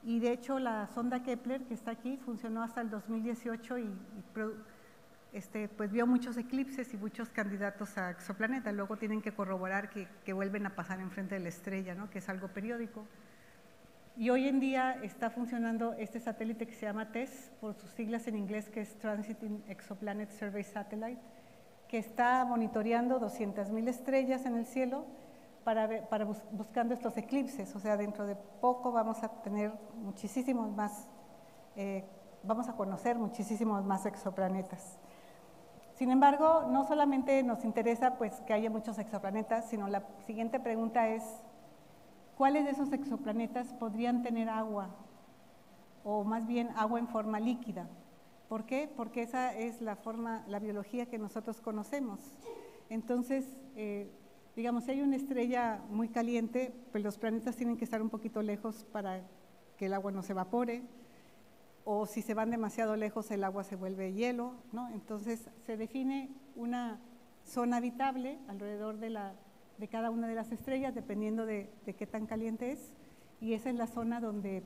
Y de hecho la sonda Kepler que está aquí funcionó hasta el 2018 pues vio muchos eclipses y muchos candidatos a exoplanetas. Luego tienen que corroborar que vuelven a pasar enfrente de la estrella, ¿no? Que es algo periódico. Y hoy en día está funcionando este satélite que se llama TESS, por sus siglas en inglés, que es Transiting Exoplanet Survey Satellite, que está monitoreando 200,000 estrellas en el cielo buscando estos eclipses. O sea, dentro de poco vamos a tener muchísimos más, vamos a conocer muchísimos más exoplanetas. Sin embargo, no solamente nos interesa pues, que haya muchos exoplanetas, sino la siguiente pregunta es, ¿cuáles de esos exoplanetas podrían tener agua? O más bien agua en forma líquida. ¿Por qué? Porque esa es la biología que nosotros conocemos. Entonces, digamos, si hay una estrella muy caliente, pues los planetas tienen que estar un poquito lejos para que el agua no se evapore, o si se van demasiado lejos el agua se vuelve hielo, ¿no? Entonces se define una zona habitable alrededor de cada una de las estrellas, dependiendo de qué tan caliente es, y esa es la zona donde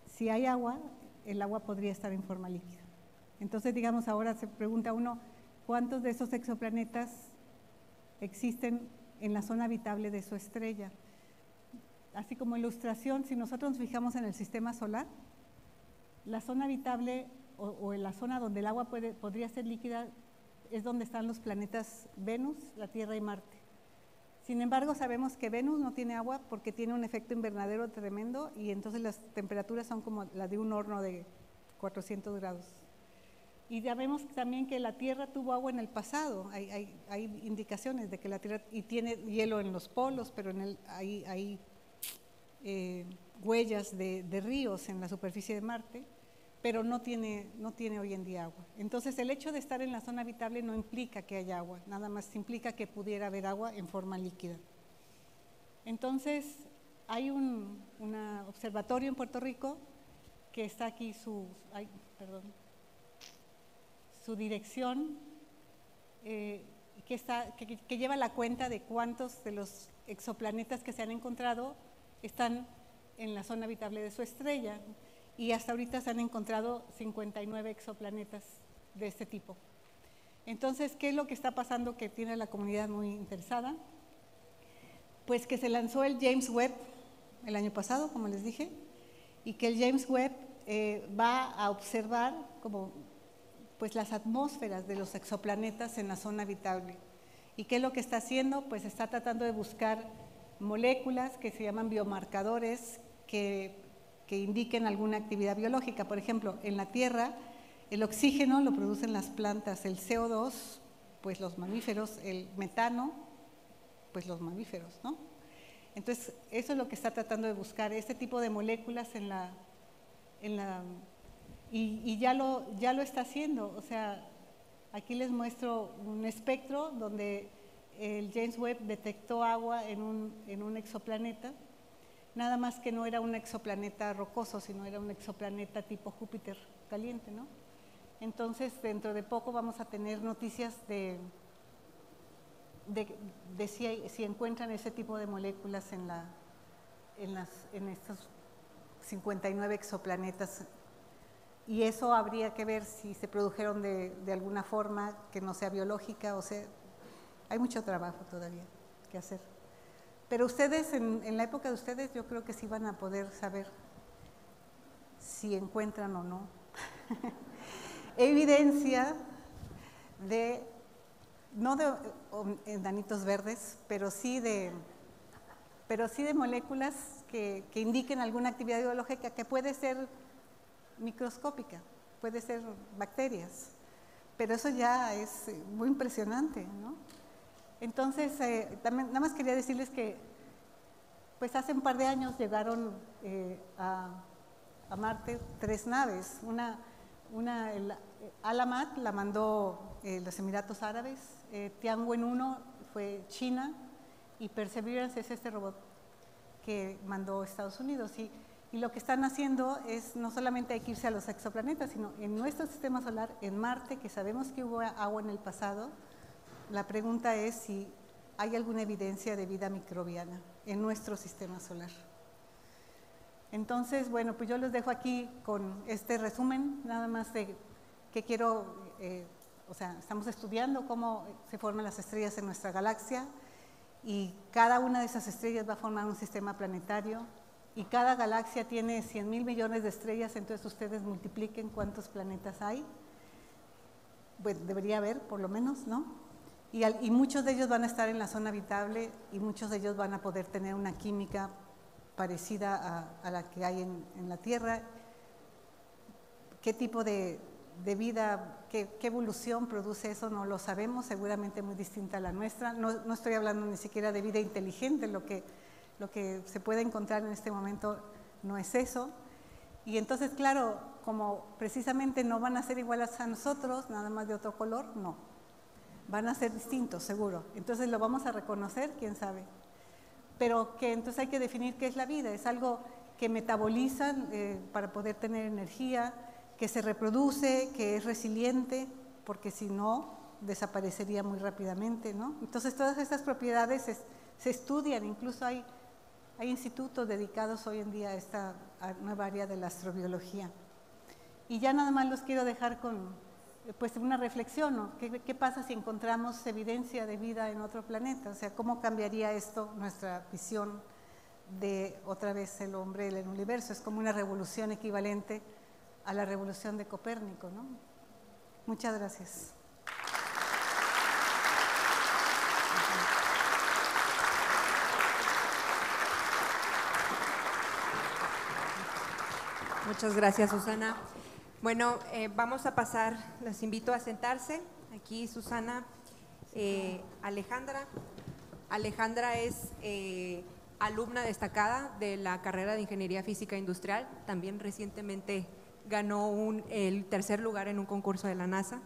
si hay agua, el agua podría estar en forma líquida. Entonces, digamos, ahora se pregunta uno, ¿cuántos de esos exoplanetas existen en la zona habitable de su estrella? Así como ilustración, si nosotros nos fijamos en el sistema solar, la zona habitable o en la zona donde el agua podría ser líquida es donde están los planetas Venus, la Tierra y Marte. Sin embargo, sabemos que Venus no tiene agua porque tiene un efecto invernadero tremendo y entonces las temperaturas son como las de un horno de 400 grados. Y ya vemos también que la Tierra tuvo agua en el pasado, hay indicaciones de que la Tierra, y tiene hielo en los polos, pero hay huellas de ríos en la superficie de Marte, pero no tiene hoy en día agua. Entonces el hecho de estar en la zona habitable no implica que haya agua, nada más implica que pudiera haber agua en forma líquida. Entonces hay un observatorio en Puerto Rico que está aquí su dirección, que lleva la cuenta de cuántos de los exoplanetas que se han encontrado están en la zona habitable de su estrella, y hasta ahorita se han encontrado 59 exoplanetas de este tipo. Entonces, ¿qué es lo que está pasando que tiene a la comunidad muy interesada? Pues que se lanzó el James Webb el año pasado, como les dije, y que el James Webb va a observar pues las atmósferas de los exoplanetas en la zona habitable. ¿Y qué es lo que está haciendo? Pues está tratando de buscar moléculas que se llaman biomarcadores que indiquen alguna actividad biológica. Por ejemplo, en la Tierra, el oxígeno lo producen las plantas, el CO2, pues los mamíferos, el metano, pues los mamíferos, ¿no? Entonces, eso es lo que está tratando de buscar, este tipo de moléculas y ya lo está haciendo. O sea, aquí les muestro un espectro donde el James Webb detectó agua en un exoplaneta, nada más que no era un exoplaneta rocoso, sino era un exoplaneta tipo Júpiter caliente, ¿no? Entonces, dentro de poco vamos a tener noticias de si encuentran ese tipo de moléculas en estos 59 exoplanetas. Y eso habría que ver si se produjeron de alguna forma que no sea biológica, o sea, hay mucho trabajo todavía que hacer. Pero ustedes, en la época de ustedes, yo creo que sí van a poder saber si encuentran o no evidencia no de enanitos verdes, pero sí de moléculas que indiquen alguna actividad biológica que puede ser microscópica, puede ser bacterias, pero eso ya es muy impresionante, ¿no? Entonces, también, nada más quería decirles que pues hace un par de años llegaron a Marte 3 naves, el Alamat la mandó los Emiratos Árabes, Tianwen 1 fue China, y Perseverance es este robot que mandó Estados Unidos. Y lo que están haciendo es, no solamente hay que irse a los exoplanetas, sino en nuestro sistema solar, en Marte, que sabemos que hubo agua en el pasado. La pregunta es si hay alguna evidencia de vida microbiana en nuestro sistema solar. Entonces, bueno, pues yo los dejo aquí con este resumen, nada más de que quiero, o sea, estamos estudiando cómo se forman las estrellas en nuestra galaxia, y cada una de esas estrellas va a formar un sistema planetario, y cada galaxia tiene 100,000 millones de estrellas, entonces ustedes multipliquen cuántos planetas hay. Bueno, debería haber, por lo menos, ¿no? Y muchos de ellos van a estar en la zona habitable, y muchos de ellos van a poder tener una química parecida a la que hay en la Tierra. ¿Qué tipo de vida, qué evolución produce eso? No lo sabemos, seguramente muy distinta a la nuestra. No estoy hablando ni siquiera de vida inteligente, lo que se puede encontrar en este momento no es eso. Y entonces, claro, como precisamente no van a ser iguales a nosotros, nada más de otro color, no. Van a ser distintos, seguro. Entonces lo vamos a reconocer, quién sabe. Pero que entonces hay que definir qué es la vida. Es algo que metabolizan para poder tener energía, que se reproduce, que es resiliente, porque si no, desaparecería muy rápidamente, ¿no? Entonces todas estas propiedades se estudian, incluso hay institutos dedicados hoy en día a esta nueva área de la astrobiología. Y ya nada más los quiero dejar con pues una reflexión, ¿no? ¿Qué pasa si encontramos evidencia de vida en otro planeta? O sea, ¿cómo cambiaría esto nuestra visión de otra vez el hombre en el universo? Es como una revolución equivalente a la revolución de Copérnico, ¿no? Muchas gracias. Muchas gracias, Susana. Bueno, vamos a pasar, los invito a sentarse. Aquí Susana, Alejandra. Alejandra es alumna destacada de la carrera de Ingeniería Física Industrial. También recientemente ganó el tercer lugar en un concurso de la NASA.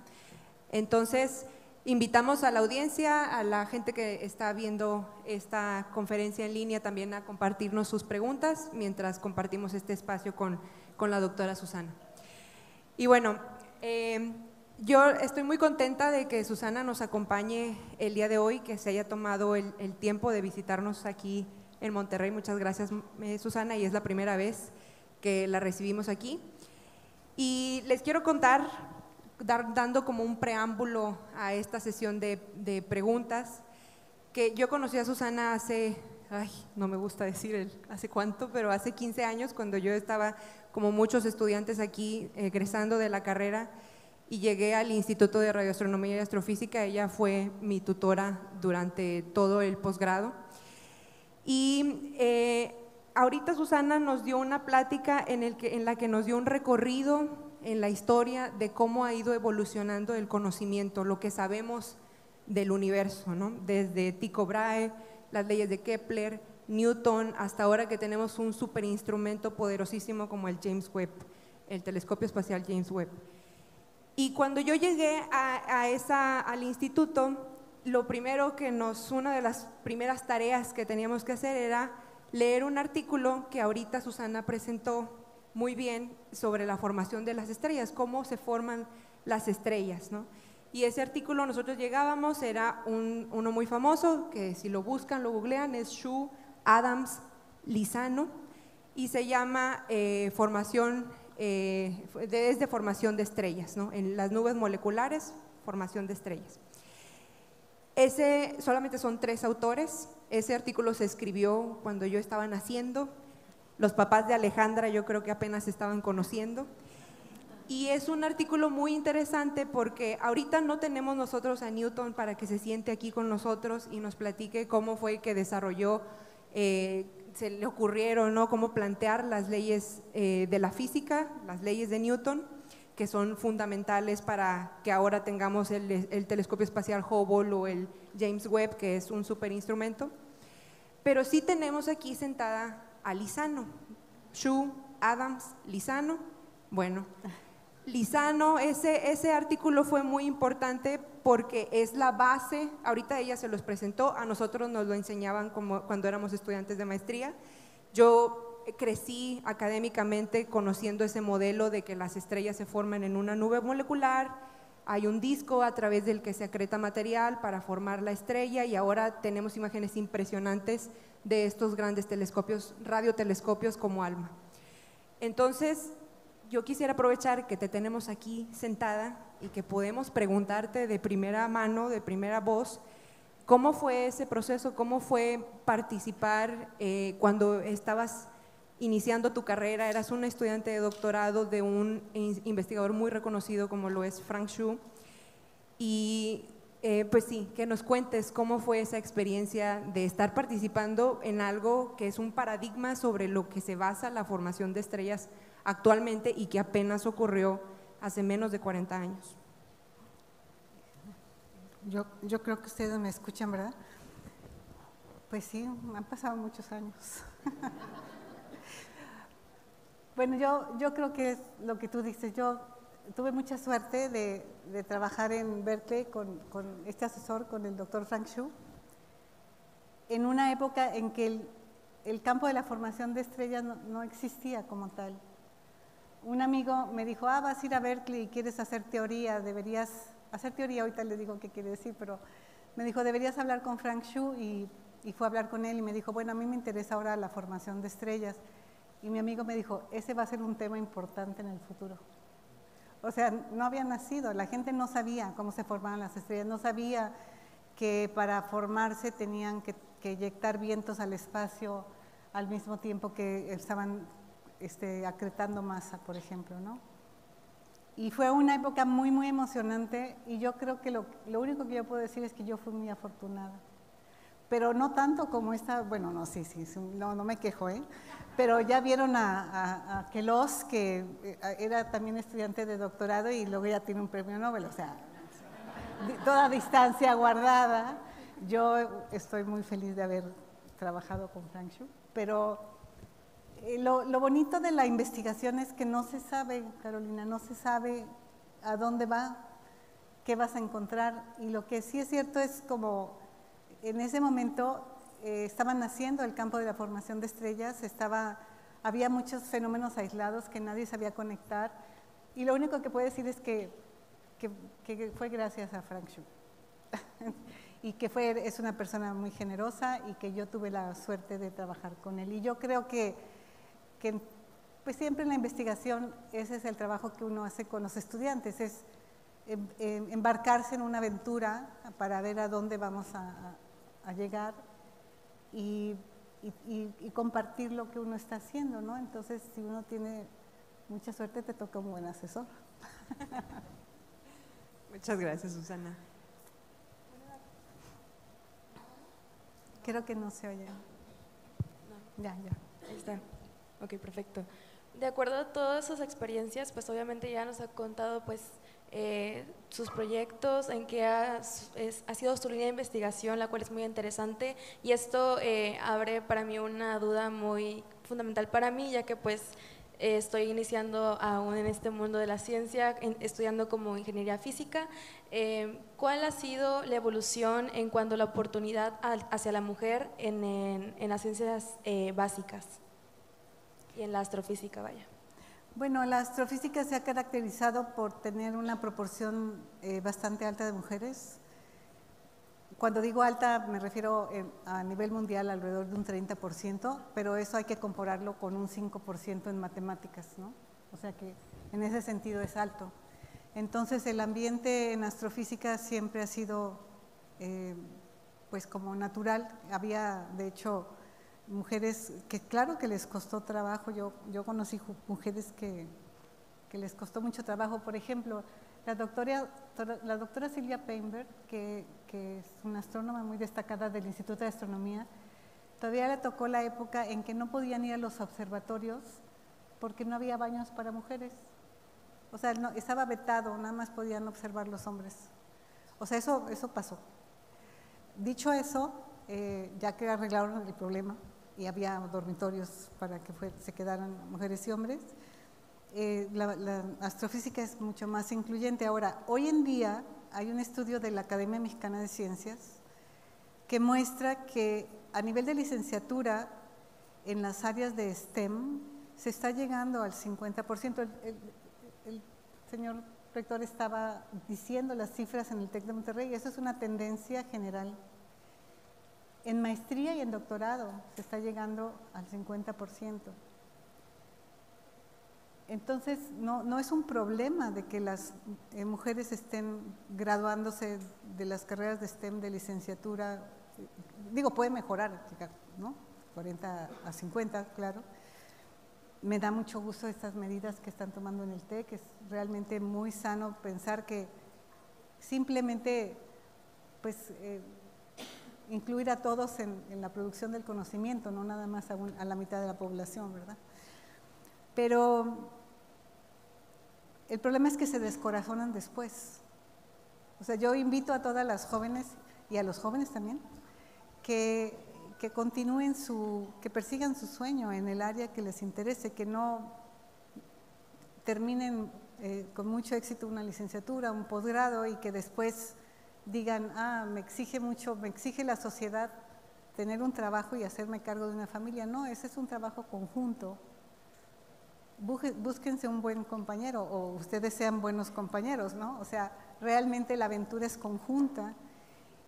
Entonces, invitamos a la audiencia, a la gente que está viendo esta conferencia en línea también a compartirnos sus preguntas mientras compartimos este espacio con la doctora Susana. Y bueno, yo estoy muy contenta de que Susana nos acompañe el día de hoy, que se haya tomado el tiempo de visitarnos aquí en Monterrey. Muchas gracias, Susana, y es la primera vez que la recibimos aquí. Y les quiero contar, dando como un preámbulo a esta sesión de preguntas, que yo conocí a Susana hace, no me gusta decir hace cuánto, pero hace 15 años, cuando yo estaba, como muchos estudiantes aquí, egresando de la carrera, y llegué al Instituto de Radioastronomía y Astrofísica. Ella fue mi tutora durante todo el posgrado. Y ahorita Susana nos dio una plática en la que nos dio un recorrido en la historia de cómo ha ido evolucionando el conocimiento, lo que sabemos del universo, ¿no? Desde Tycho Brahe, las leyes de Kepler, Newton, hasta ahora que tenemos un superinstrumento poderosísimo como el James Webb, el telescopio espacial James Webb. Y cuando yo llegué al instituto, lo primero una de las primeras tareas que teníamos que hacer era leer un artículo que ahorita Susana presentó muy bien sobre la formación de las estrellas, cómo se forman las estrellas, ¿no? Y ese artículo nosotros llegábamos, era uno muy famoso, que si lo buscan, lo googlean, es Shu, Adams, Lizano, y se llama formación de estrellas, ¿no? En las nubes moleculares, formación de estrellas. Solamente son 3 autores. Ese artículo se escribió cuando yo estaba naciendo. Los papás de Alejandra yo creo que apenas se estaban conociendo. Y es un artículo muy interesante porque ahorita no tenemos nosotros a Newton para que se siente aquí con nosotros y nos platique cómo fue que desarrolló, se le ocurrieron, ¿no?, cómo plantear las leyes de la física, las leyes de Newton, que son fundamentales para que ahora tengamos el telescopio espacial Hubble o el James Webb, que es un superinstrumento. Pero sí tenemos aquí sentada a Lizano, Shu, Adams, Lizano. Bueno, Lizano, ese artículo fue muy importante porque es la base. Ahorita ella se los presentó, a nosotros nos lo enseñaban como cuando éramos estudiantes de maestría. Yo crecí académicamente conociendo ese modelo de que las estrellas se forman en una nube molecular, hay un disco a través del que se acreta material para formar la estrella, y ahora tenemos imágenes impresionantes de estos grandes telescopios, radiotelescopios como ALMA. Entonces, yo quisiera aprovechar que te tenemos aquí sentada y que podemos preguntarte de primera mano, de primera voz, ¿cómo fue ese proceso? ¿Cómo fue participar cuando estabas iniciando tu carrera? Eras un estudiante de doctorado de un investigador muy reconocido como lo es Frank Shu. Y pues sí, que nos cuentes cómo fue esa experiencia de estar participando en algo que es un paradigma sobre lo que se basa la formación de estrellas actualmente y que apenas ocurrió hace menos de 40 años. Yo creo que ustedes me escuchan, ¿verdad? Pues sí, han pasado muchos años. Bueno, yo creo que es lo que tú dices. Yo tuve mucha suerte de trabajar en Berkeley con este asesor, con el doctor Frank Shu, en una época en que el campo de la formación de estrellas no existía como tal. Un amigo me dijo, vas a ir a Berkeley y quieres hacer teoría, deberías hacer teoría, ahorita le digo qué quiere decir, pero me dijo, deberías hablar con Frank Shu, y fue a hablar con él y me dijo, bueno, a mí me interesa ahora la formación de estrellas. Y mi amigo me dijo, ese va a ser un tema importante en el futuro. O sea, no había nacido, la gente no sabía cómo se formaban las estrellas, no sabía que para formarse tenían que eyectar vientos al espacio al mismo tiempo que estaban acretando masa, por ejemplo, ¿no? Y fue una época muy, muy emocionante, y yo creo que lo único que yo puedo decir es que yo fui muy afortunada. pero no tanto como esta, bueno, no, sí, no me quejo, pero ya vieron a Queloz, que era también estudiante de doctorado y luego ya tiene un premio Nobel, o sea, toda distancia guardada. Yo estoy muy feliz de haber trabajado con Frank Shu, pero lo bonito de la investigación es que no se sabe, Carolina, no se sabe a dónde va, qué vas a encontrar, y lo que sí es cierto es como en ese momento estaban naciendo el campo de la formación de estrellas, había muchos fenómenos aislados que nadie sabía conectar, y lo único que puedo decir es que fue gracias a Frank Shu. Y que es una persona muy generosa y que yo tuve la suerte de trabajar con él. Y yo creo que pues siempre en la investigación ese es el trabajo que uno hace con los estudiantes, es embarcarse en una aventura para ver a dónde vamos a llegar y compartir lo que uno está haciendo, ¿no? Entonces, si uno tiene mucha suerte, te toca un buen asesor. Muchas gracias, Susana. Creo que no se oye. No. Ya. Ahí está. Ok, perfecto. De acuerdo a todas sus experiencias, pues obviamente ya nos ha contado pues sus proyectos, en qué ha sido su línea de investigación, la cual es muy interesante, y esto abre para mí una duda muy fundamental para mí, ya que pues estoy iniciando aún en este mundo de la ciencia, estudiando como ingeniería física. ¿Cuál ha sido la evolución en cuanto a la oportunidad hacia la mujer en las ciencias básicas y en la astrofísica, vaya? Bueno, la astrofísica se ha caracterizado por tener una proporción bastante alta de mujeres. Cuando digo alta me refiero a nivel mundial alrededor de un 30%, pero eso hay que compararlo con un 5% en matemáticas, ¿no? O sea que en ese sentido es alto. Entonces el ambiente en astrofísica siempre ha sido pues como natural. Había de hecho mujeres que claro que les costó trabajo, yo conocí mujeres que les costó mucho trabajo. Por ejemplo, la doctora Silvia Painberg, que es una astrónoma muy destacada del Instituto de Astronomía, todavía le tocó la época en que no podían ir a los observatorios porque no había baños para mujeres. O sea, no, estaba vetado, nada más podían observar los hombres. O sea, eso pasó. Dicho eso, ya que arreglaron el problema y había dormitorios para que se quedaran mujeres y hombres, la astrofísica es mucho más incluyente. Ahora, hoy en día hay un estudio de la Academia Mexicana de Ciencias que muestra que a nivel de licenciatura en las áreas de STEM se está llegando al 50%. El señor rector estaba diciendo las cifras en el TEC de Monterrey, y eso es una tendencia general. En maestría y en doctorado se está llegando al 50%. Entonces, no es un problema de que las mujeres estén graduándose de las carreras de STEM de licenciatura. Digo, puede mejorar, ¿no? 40 a 50, claro. Me da mucho gusto estas medidas que están tomando en el TEC, es realmente muy sano pensar que simplemente, pues, incluir a todos en la producción del conocimiento, no nada más a la mitad de la población, ¿verdad? Pero el problema es que se descorazonan después. O sea, yo invito a todas las jóvenes y a los jóvenes también que continúen que persigan su sueño en el área que les interese, que no terminen con mucho éxito una licenciatura, un posgrado y que después digan, me exige la sociedad tener un trabajo y hacerme cargo de una familia. No, ese es un trabajo conjunto. Búsquense un buen compañero o ustedes sean buenos compañeros, ¿no? O sea, realmente la aventura es conjunta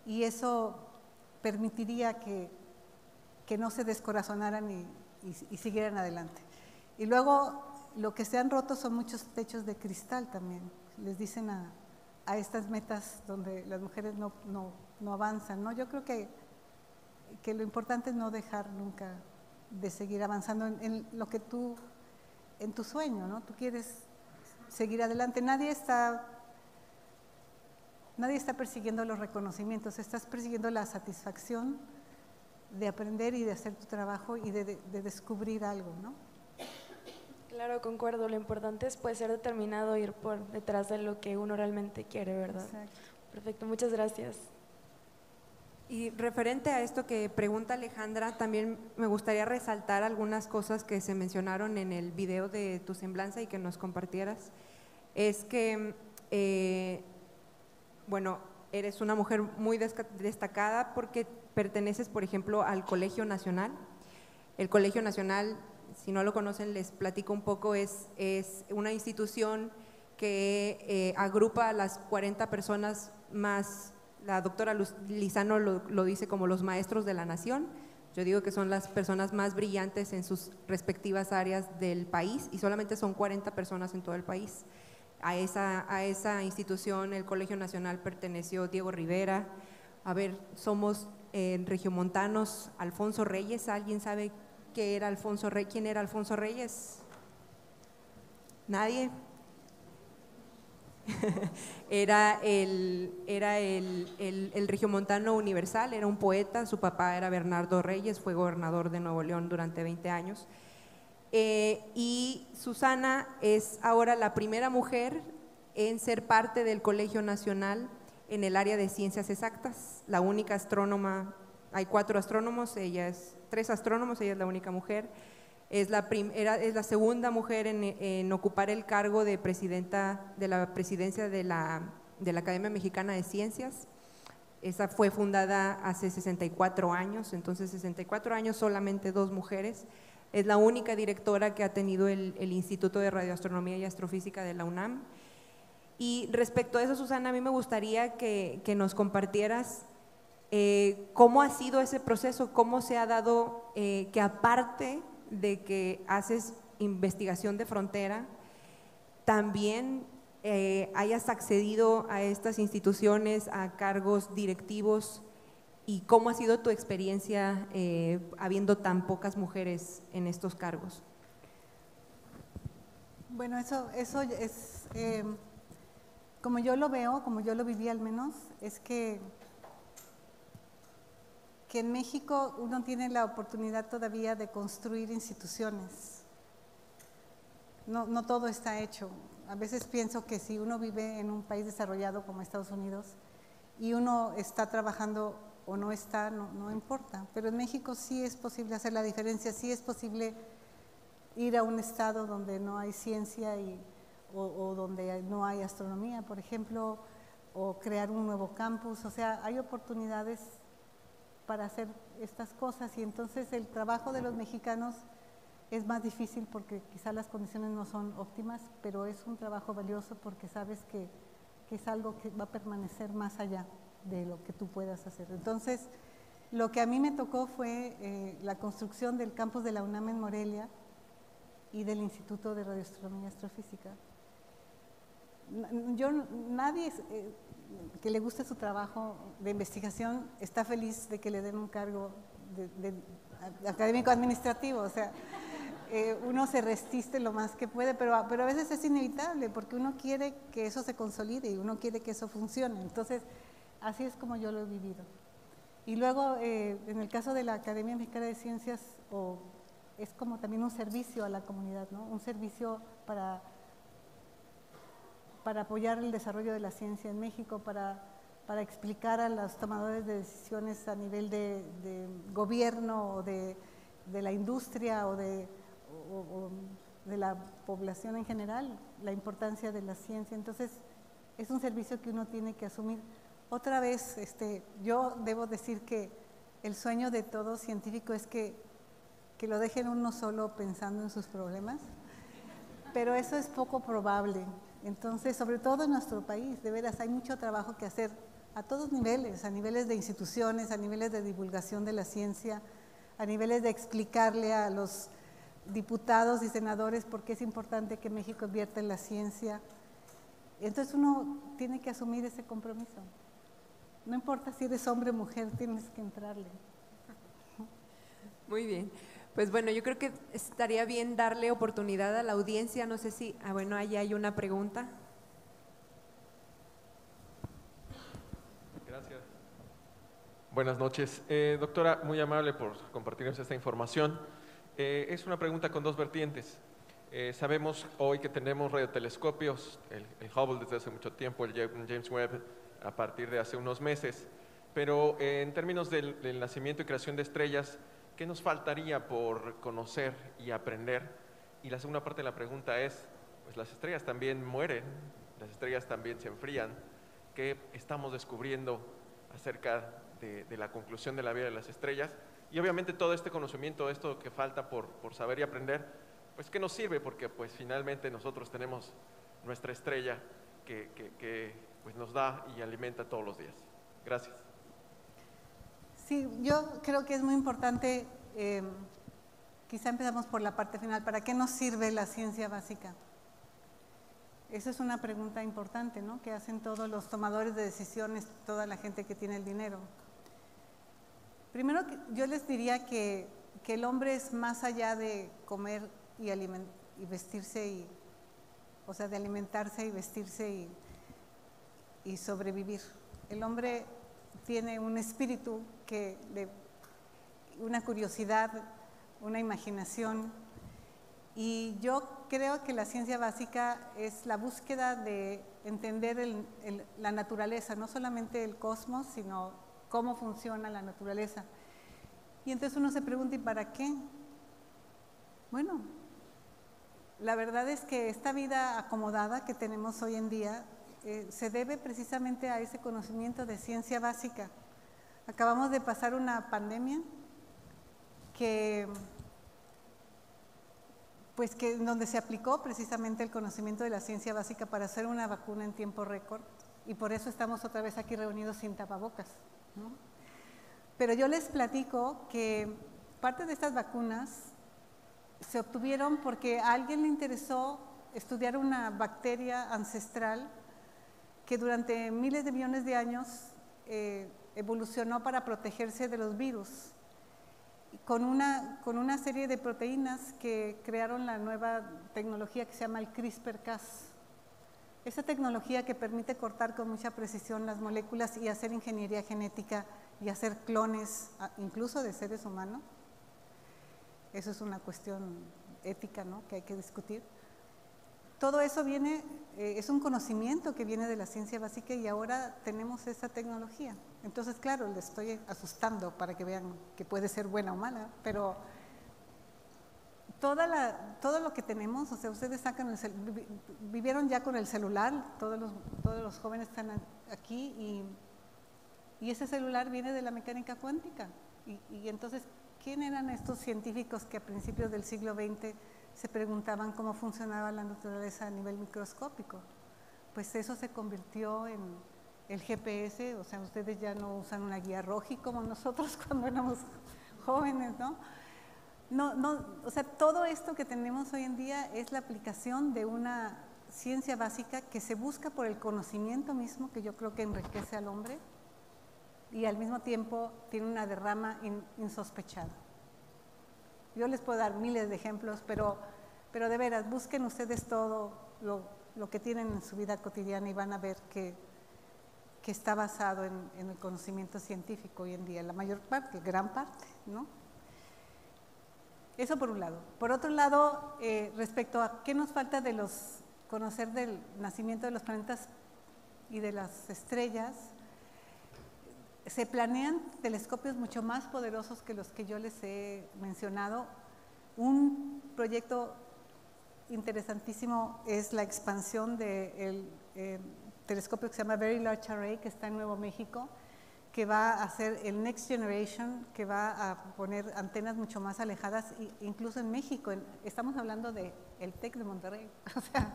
y eso permitiría que no se descorazonaran y siguieran adelante. Y luego, lo que se han roto son muchos techos de cristal también. Les dicen a estas metas donde las mujeres no avanzan, ¿no? Yo creo que lo importante es no dejar nunca de seguir avanzando en lo que en tu sueño, ¿no? Tú quieres seguir adelante. Nadie está persiguiendo los reconocimientos, estás persiguiendo la satisfacción de aprender y de hacer tu trabajo y de descubrir algo, ¿no? Claro, concuerdo. Lo importante es pues ser determinado, ir por detrás de lo que uno realmente quiere, ¿verdad? Exacto. Perfecto, muchas gracias. Y referente a esto que pregunta Alejandra, también me gustaría resaltar algunas cosas que se mencionaron en el video de tu semblanza y que nos compartieras. Es que, bueno, eres una mujer muy destacada porque perteneces, por ejemplo, al Colegio Nacional. El Colegio Nacional, si no lo conocen, les platico un poco, es una institución que agrupa a las 40 personas más, la doctora Lizano lo dice como los maestros de la nación. Yo digo que son las personas más brillantes en sus respectivas áreas del país y solamente son 40 personas en todo el país. A esa institución, el Colegio Nacional, perteneció Diego Rivera. A ver, somos regiomontanos. Alfonso Reyes, ¿alguien sabe quién era Alfonso Reyes? ¿Nadie? Era el regiomontano universal, era un poeta. Su papá era Bernardo Reyes, fue gobernador de Nuevo León durante 20 años. Y Susana es ahora la primera mujer en ser parte del Colegio Nacional en el área de ciencias exactas, la única astrónoma. Hay 4 astrónomos, 3 astrónomos, ella es la única mujer. Es la segunda mujer en ocupar el cargo de presidenta de la presidencia de la Academia Mexicana de Ciencias. Esa fue fundada hace 64 años, entonces 64 años, solamente 2 mujeres. Es la única directora que ha tenido el Instituto de Radioastronomía y Astrofísica de la UNAM. Y respecto a eso, Susana, a mí me gustaría que nos compartieras cómo ha sido ese proceso, cómo se ha dado que aparte de que haces investigación de frontera, también hayas accedido a estas instituciones, a cargos directivos. ¿Y cómo ha sido tu experiencia habiendo tan pocas mujeres en estos cargos? Bueno, eso es, como yo lo veo, como yo lo viví al menos, es que en México uno tiene la oportunidad todavía de construir instituciones. No todo está hecho. A veces pienso que si uno vive en un país desarrollado como Estados Unidos y uno está trabajando o no está, no importa, pero en México sí es posible hacer la diferencia, sí es posible ir a un estado donde no hay ciencia o donde no hay astronomía, por ejemplo, o crear un nuevo campus. O sea, hay oportunidades para hacer estas cosas y entonces el trabajo de los mexicanos es más difícil porque quizás las condiciones no son óptimas, pero es un trabajo valioso porque sabes que es algo que va a permanecer más allá de lo que tú puedas hacer. Entonces, lo que a mí me tocó fue la construcción del campus de la UNAM en Morelia y del Instituto de Radioastronomía y Astrofísica. Nadie que le guste su trabajo de investigación está feliz de que le den un cargo de académico administrativo, o sea, uno se resiste lo más que puede, pero a veces es inevitable porque uno quiere que eso se consolide y uno quiere que eso funcione. Entonces, así es como yo lo he vivido. Y luego, en el caso de la Academia Mexicana de Ciencias, es como también un servicio a la comunidad, ¿no? Un servicio para apoyar el desarrollo de la ciencia en México, para explicar a los tomadores de decisiones a nivel de gobierno o de la industria o de la población en general, la importancia de la ciencia. Entonces, es un servicio que uno tiene que asumir. Otra vez, yo debo decir que el sueño de todo científico es que lo dejen uno solo pensando en sus problemas, pero eso es poco probable. Entonces, sobre todo en nuestro país, de veras, hay mucho trabajo que hacer a todos niveles, a niveles de instituciones, a niveles de divulgación de la ciencia, a niveles de explicarle a los diputados y senadores por qué es importante que México invierta en la ciencia. Entonces uno tiene que asumir ese compromiso. No importa si eres hombre o mujer, tienes que entrarle. Muy bien. Pues bueno, yo creo que estaría bien darle oportunidad a la audiencia. No sé si, bueno, ahí hay una pregunta. Gracias. Buenas noches. Doctora, muy amable por compartirnos esta información. Es una pregunta con dos vertientes. Sabemos hoy que tenemos radiotelescopios, el Hubble desde hace mucho tiempo, el James Webb a partir de hace unos meses, pero en términos del nacimiento y creación de estrellas, ¿qué nos faltaría por conocer y aprender? Y la segunda parte de la pregunta es, pues las estrellas también mueren, las estrellas también se enfrían. ¿Qué estamos descubriendo acerca de la conclusión de la vida de las estrellas? Y obviamente todo este conocimiento, esto que falta por saber y aprender, pues ¿qué nos sirve? Porque pues finalmente nosotros tenemos nuestra estrella que pues nos da y alimenta todos los días. Gracias. Sí, yo creo que es muy importante, quizá empezamos por la parte final, ¿para qué nos sirve la ciencia básica? Esa es una pregunta importante, ¿no? Que hacen todos los tomadores de decisiones, toda la gente que tiene el dinero. Primero, yo les diría que el hombre es más allá de comer y vestirse, o sea, de alimentarse y vestirse y sobrevivir. El hombre tiene un espíritu, una curiosidad, una imaginación, y yo creo que la ciencia básica es la búsqueda de entender la naturaleza, no solamente el cosmos, sino cómo funciona la naturaleza. Y entonces uno se pregunta, ¿y para qué? Bueno, la verdad es que esta vida acomodada que tenemos hoy en día se debe precisamente a ese conocimiento de ciencia básica. Acabamos de pasar una pandemia donde se aplicó precisamente el conocimiento de la ciencia básica para hacer una vacuna en tiempo récord, y por eso estamos otra vez aquí reunidos sin tapabocas, ¿no? Pero yo les platico que parte de estas vacunas se obtuvieron porque a alguien le interesó estudiar una bacteria ancestral que durante miles de millones de años evolucionó para protegerse de los virus, con una serie de proteínas que crearon la nueva tecnología que se llama el CRISPR-Cas. Esa tecnología que permite cortar con mucha precisión las moléculas y hacer ingeniería genética y hacer clones, incluso de seres humanos. Eso es una cuestión ética, ¿no?, que hay que discutir. Todo eso es un conocimiento que viene de la ciencia básica y ahora tenemos esa tecnología. Entonces, claro, le estoy asustando para que vean que puede ser buena o mala, pero todo lo que tenemos, o sea, ustedes vivieron ya con el celular, todos los jóvenes están aquí y ese celular viene de la mecánica cuántica. Y entonces, ¿quién eran estos científicos que a principios del siglo XX se preguntaban cómo funcionaba la naturaleza a nivel microscópico? Pues eso se convirtió en el GPS, o sea, ustedes ya no usan una guía Roji como nosotros cuando éramos jóvenes, ¿no? O sea, todo esto que tenemos hoy en día es la aplicación de una ciencia básica que se busca por el conocimiento mismo, que yo creo que enriquece al hombre, y al mismo tiempo tiene una derrama insospechada. Yo les puedo dar miles de ejemplos, pero de veras, busquen ustedes todo lo que tienen en su vida cotidiana y van a ver que está basado en el conocimiento científico hoy en día, la mayor parte, gran parte, ¿no? Eso por un lado. Por otro lado, respecto a qué nos falta conocer del nacimiento de los planetas y de las estrellas, se planean telescopios mucho más poderosos que los que yo les he mencionado. Un proyecto interesantísimo es la expansión del telescopio que se llama Very Large Array, que está en Nuevo México, que va a hacer el Next Generation, que va a poner antenas mucho más alejadas, incluso en México. Estamos hablando del TEC de Monterrey, o sea,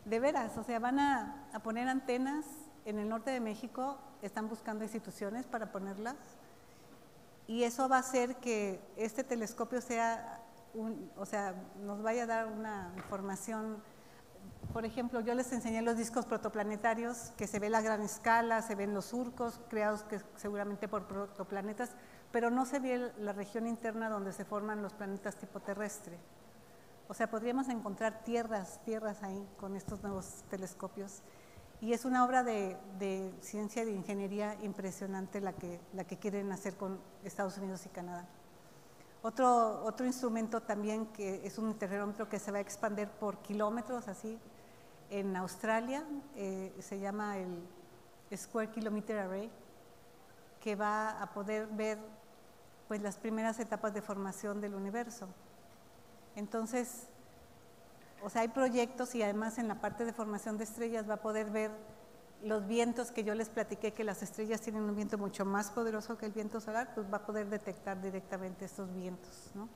de veras, o sea, van a poner antenas en el norte de México, están buscando instituciones para ponerlas, y eso va a hacer que este telescopio nos vaya a dar una información. Por ejemplo, yo les enseñé los discos protoplanetarios, que se ve la gran escala, se ven los surcos creados seguramente por protoplanetas, pero no se ve la región interna donde se forman los planetas tipo terrestre. O sea, podríamos encontrar tierras ahí con estos nuevos telescopios. Y es una obra de ciencia y de ingeniería impresionante la que quieren hacer con Estados Unidos y Canadá. Otro instrumento también que es un interferómetro que se va a expandir por kilómetros así en Australia, se llama el Square Kilometer Array, que va a poder ver pues las primeras etapas de formación del universo. Entonces, o sea, hay proyectos y además en la parte de formación de estrellas va a poder ver los vientos que yo les platiqué, que las estrellas tienen un viento mucho más poderoso que el viento solar, pues va a poder detectar directamente estos vientos, ¿no?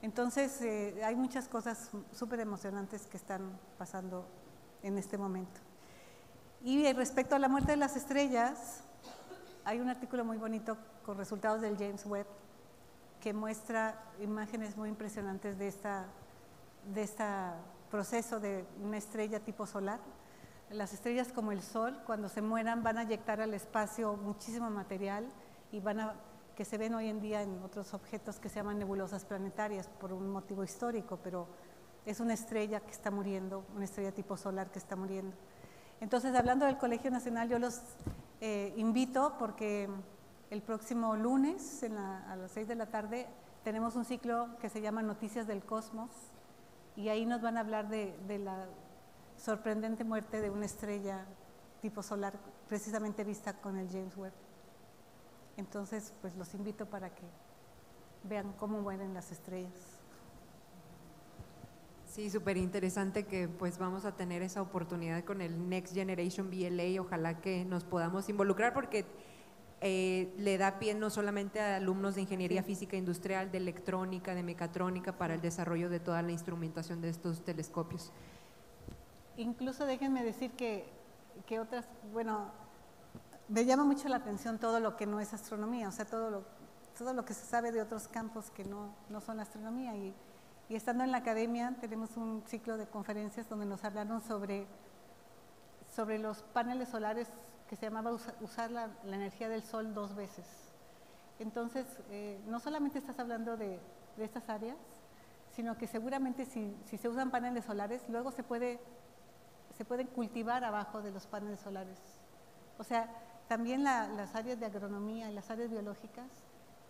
Entonces, hay muchas cosas súper emocionantes que están pasando en este momento. Y respecto a la muerte de las estrellas, hay un artículo muy bonito con resultados del James Webb que muestra imágenes muy impresionantes de este proceso de una estrella tipo solar. Las estrellas como el Sol, cuando se mueran, van a eyectar al espacio muchísimo material y que se ven hoy en día en otros objetos que se llaman nebulosas planetarias por un motivo histórico, pero es una estrella que está muriendo, una estrella tipo solar que está muriendo. Entonces, hablando del Colegio Nacional, yo los invito porque el próximo lunes a las 6 de la tarde tenemos un ciclo que se llama Noticias del Cosmos y ahí nos van a hablar de la sorprendente muerte de una estrella tipo solar, precisamente vista con el James Webb. Entonces, pues los invito para que vean cómo mueren las estrellas. Sí, súper interesante que pues vamos a tener esa oportunidad con el Next Generation VLA. Ojalá que nos podamos involucrar porque le da pie no solamente a alumnos de ingeniería física industrial, de electrónica, de mecatrónica, para el desarrollo de toda la instrumentación de estos telescopios. Incluso déjenme decir que otras, bueno, me llama mucho la atención todo lo que no es astronomía, o sea, todo lo que se sabe de otros campos que no son astronomía. Y estando en la academia tenemos un ciclo de conferencias donde nos hablaron sobre los paneles solares que se llamaba usar la energía del sol 2 veces. Entonces, no solamente estás hablando de estas áreas, sino que seguramente si se usan paneles solares, luego se pueden cultivar abajo de los paneles solares. O sea, también las áreas de agronomía y las áreas biológicas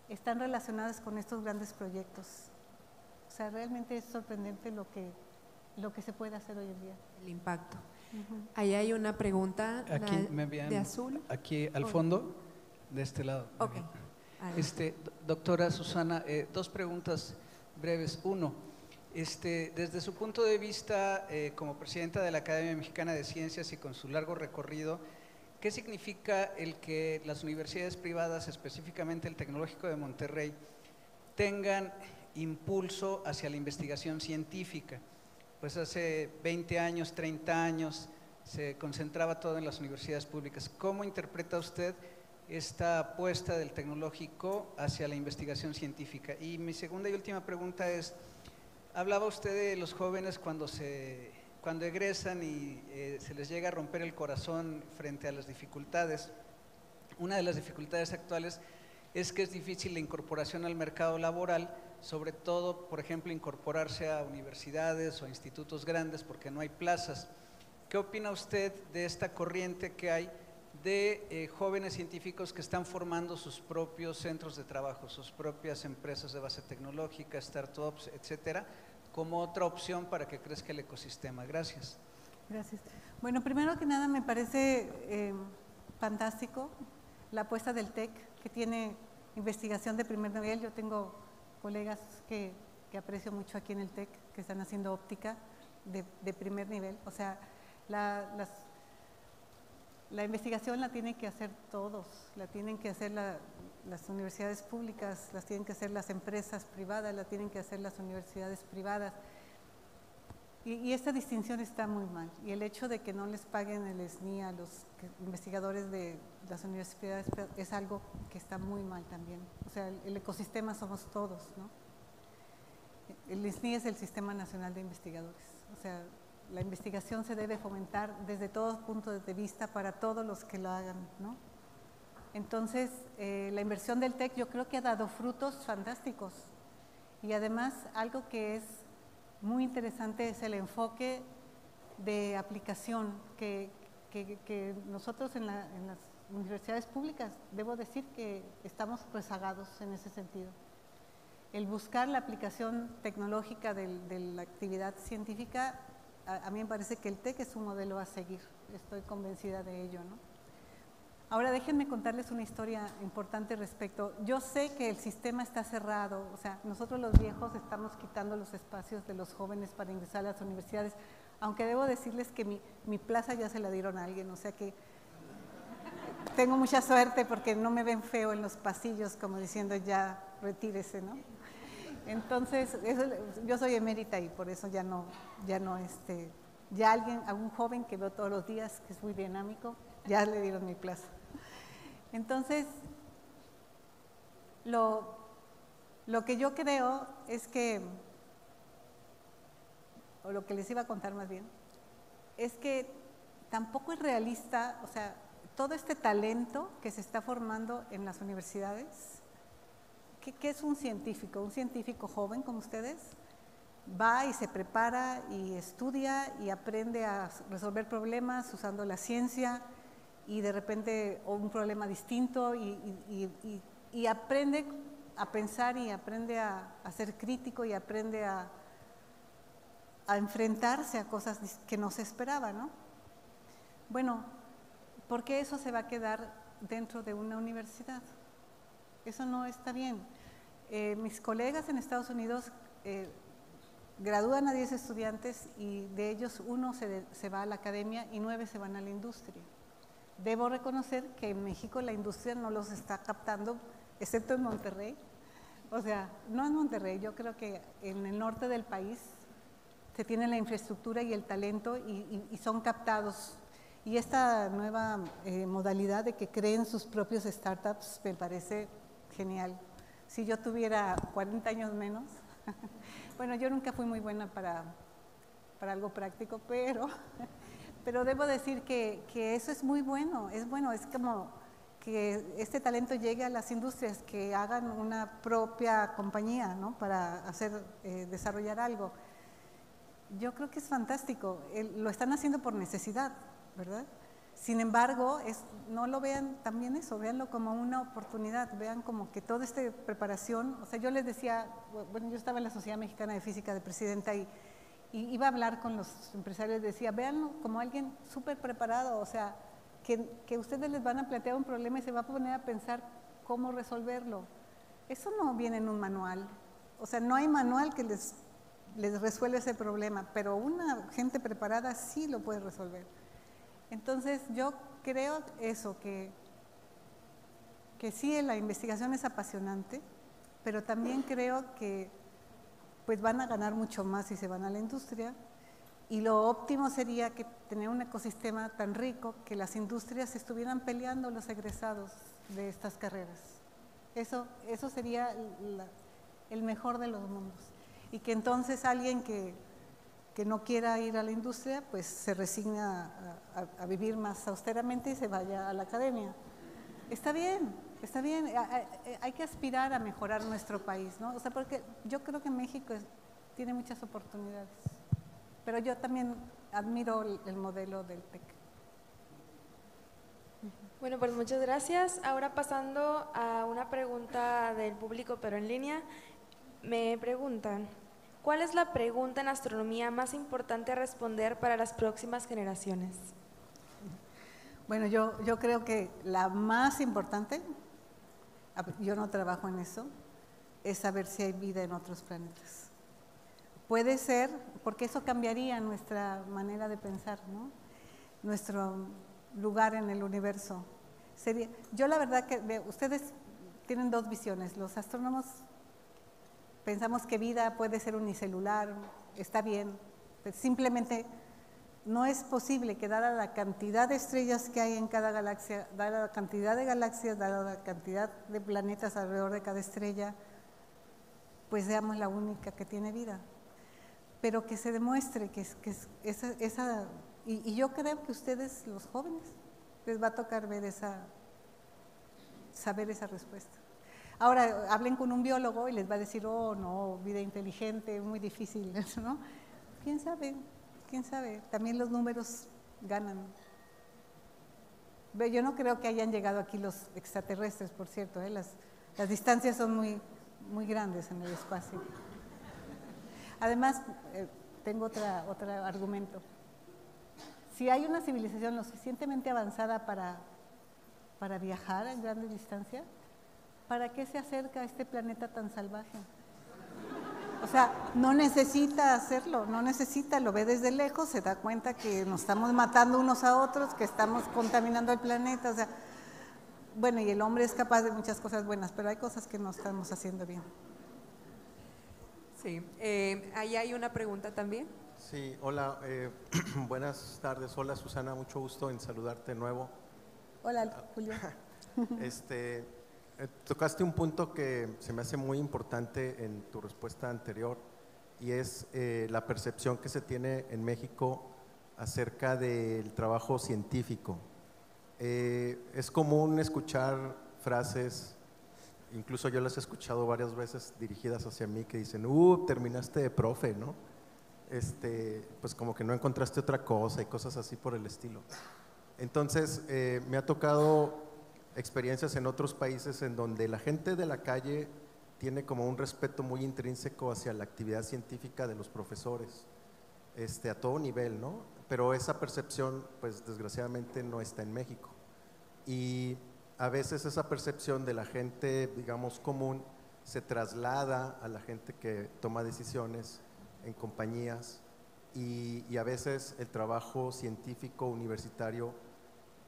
están relacionadas con estos grandes proyectos. O sea, realmente es sorprendente lo que se puede hacer hoy en día. El impacto. Ahí hay una pregunta aquí de azul. Aquí al fondo, de este lado. Ok. Doctora Susana, 2 preguntas breves. Uno, desde su punto de vista como presidenta de la Academia Mexicana de Ciencias y con su largo recorrido, ¿qué significa el que las universidades privadas, específicamente el Tecnológico de Monterrey, tengan impulso hacia la investigación científica? Pues hace 20 años, 30 años, se concentraba todo en las universidades públicas. ¿Cómo interpreta usted esta apuesta del tecnológico hacia la investigación científica? Y mi segunda y última pregunta es, hablaba usted de los jóvenes cuando egresan y se les llega a romper el corazón frente a las dificultades. Una de las dificultades actuales es que es difícil la incorporación al mercado laboral, sobre todo, por ejemplo, incorporarse a universidades o institutos grandes porque no hay plazas. ¿Qué opina usted de esta corriente que hay de jóvenes científicos que están formando sus propios centros de trabajo, sus propias empresas de base tecnológica, startups, etcétera, como otra opción para que crezca el ecosistema? Gracias. Gracias. Bueno, primero que nada me parece fantástico la apuesta del TEC, que tiene investigación de primer nivel. Yo tengo colegas que aprecio mucho aquí en el TEC, que están haciendo óptica de primer nivel. O sea, la investigación la tienen que hacer todos, la tienen que hacer las universidades públicas, las tienen que hacer las empresas privadas, la tienen que hacer las universidades privadas. Y esta distinción está muy mal. Y el hecho de que no les paguen el SNI a los investigadores de las universidades es algo que está muy mal también. O sea, el ecosistema somos todos, ¿no? El SNI es el Sistema Nacional de Investigadores. O sea, la investigación se debe fomentar desde todos puntos de vista para todos los que lo hagan, ¿no? Entonces, la inversión del TEC yo creo que ha dado frutos fantásticos. Y además, algo que es muy interesante es el enfoque de aplicación, que que nosotros en las universidades públicas, debo decir que estamos rezagados en ese sentido. El buscar la aplicación tecnológica de la actividad científica, a mí me parece que el TEC es un modelo a seguir, estoy convencida de ello, ¿no? Ahora déjenme contarles una historia importante respecto. Yo sé que el sistema está cerrado, o sea, nosotros los viejos estamos quitando los espacios de los jóvenes para ingresar a las universidades, aunque debo decirles que mi plaza ya se la dieron a alguien, o sea que tengo mucha suerte porque no me ven feo en los pasillos como diciendo ya retírese, ¿no? Entonces, yo soy emérita y por eso ya algún joven que veo todos los días, que es muy dinámico, ya le dieron mi plaza. Entonces, lo que yo creo es que, o lo que les iba a contar más bien, es que tampoco es realista, o sea, todo este talento que se está formando en las universidades. ¿Qué es un científico? Un científico joven como ustedes va y se prepara y estudia y aprende a resolver problemas usando la ciencia y de repente un problema distinto y aprende a pensar y aprende a ser crítico y aprende a enfrentarse a cosas que no se esperaba, ¿no? Bueno, ¿por qué eso se va a quedar dentro de una universidad? Eso no está bien. Mis colegas en Estados Unidos gradúan a 10 estudiantes y de ellos 1 se va a la academia y 9 se van a la industria. Debo reconocer que en México la industria no los está captando, excepto en Monterrey. O sea, no en Monterrey, yo creo que en el norte del país se tiene la infraestructura y el talento y son captados. Y esta nueva modalidad de que creen sus propios startups me parece genial. Si yo tuviera 40 años menos, bueno, yo nunca fui muy buena para algo práctico, pero debo decir que eso es muy bueno, es como que este talento llegue a las industrias, que hagan una propia compañía, ¿no? Para desarrollar algo. Yo creo que es fantástico, lo están haciendo por necesidad, ¿verdad? Sin embargo, no lo vean también eso, véanlo como una oportunidad, vean como que toda esta preparación, o sea, yo les decía, bueno, yo estaba en la Sociedad Mexicana de Física de presidenta y iba a hablar con los empresarios, decía, véanlo como alguien súper preparado, o sea, que ustedes les van a plantear un problema y se va a poner a pensar cómo resolverlo. Eso no viene en un manual, o sea, no hay manual que les resuelve ese problema, pero una gente preparada sí lo puede resolver. Entonces, yo creo eso, que sí, la investigación es apasionante, pero también creo que pues van a ganar mucho más si se van a la industria y lo óptimo sería que tener un ecosistema tan rico que las industrias estuvieran peleando los egresados de estas carreras. Eso sería el mejor de los mundos y que entonces alguien que no quiera ir a la industria, pues se resigna a vivir más austeramente y se vaya a la academia. Está bien, hay que aspirar a mejorar nuestro país, ¿no? O sea, porque yo creo que México tiene muchas oportunidades, pero yo también admiro el modelo del TEC. Bueno, pues muchas gracias. Ahora pasando a una pregunta del público, pero en línea, me preguntan, ¿cuál es la pregunta en astronomía más importante a responder para las próximas generaciones? Bueno, yo creo que la más importante, yo no trabajo en eso, es saber si hay vida en otros planetas. Puede ser, porque eso cambiaría nuestra manera de pensar, ¿no? Nuestro lugar en el universo. Yo la verdad que ustedes tienen 2 visiones, los astrónomos pensamos que vida puede ser unicelular, está bien, pero simplemente no es posible que dada la cantidad de estrellas que hay en cada galaxia, dada la cantidad de galaxias, dada la cantidad de planetas alrededor de cada estrella, pues seamos la única que tiene vida. Pero que se demuestre que esa y yo creo que ustedes, los jóvenes, les va a tocar saber esa respuesta. Ahora, hablen con un biólogo y les va a decir, oh, no, vida inteligente, muy difícil, ¿no? ¿Quién sabe? ¿Quién sabe? También los números ganan. Yo no creo que hayan llegado aquí los extraterrestres, por cierto, las distancias son muy grandes en el espacio. Además, tengo otro argumento. Si hay una civilización lo suficientemente avanzada para viajar a grandes distancias, ¿para qué se acerca a este planeta tan salvaje? O sea, no necesita hacerlo, no necesita, lo ve desde lejos, se da cuenta que nos estamos matando unos a otros, que estamos contaminando el planeta, o sea, bueno, y el hombre es capaz de muchas cosas buenas, pero hay cosas que no estamos haciendo bien. Sí, ahí hay una pregunta también. Sí, hola, buenas tardes, hola Susana, mucho gusto en saludarte de nuevo. Hola, Julio. Tocaste un punto que se me hace muy importante en tu respuesta anterior y es la percepción que se tiene en México acerca del trabajo científico. Es común escuchar frases, incluso yo las he escuchado varias veces dirigidas hacia mí, que dicen, terminaste de profe, ¿no? Pues como que no encontraste otra cosa y cosas así por el estilo. Entonces, me ha tocado experiencias en otros países en donde la gente de la calle tiene como un respeto muy intrínseco hacia la actividad científica de los profesores, a todo nivel, ¿no? Pero esa percepción, pues desgraciadamente no está en México. Y a veces esa percepción de la gente, digamos, común, se traslada a la gente que toma decisiones en compañías y a veces el trabajo científico universitario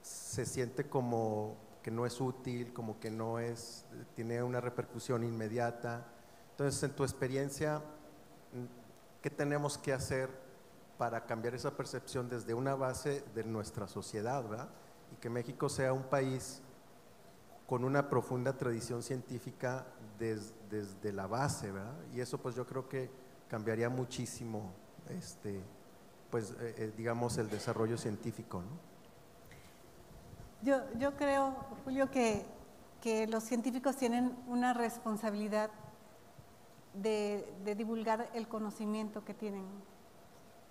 se siente como que no es útil, como que no es, tiene una repercusión inmediata. Entonces, en tu experiencia, ¿qué tenemos que hacer para cambiar esa percepción desde una base de nuestra sociedad, ¿verdad? Y que México sea un país con una profunda tradición científica desde la base, ¿verdad? Y eso pues yo creo que cambiaría muchísimo, digamos, el desarrollo científico, ¿no? Yo creo, Julio, que los científicos tienen una responsabilidad de divulgar el conocimiento que tienen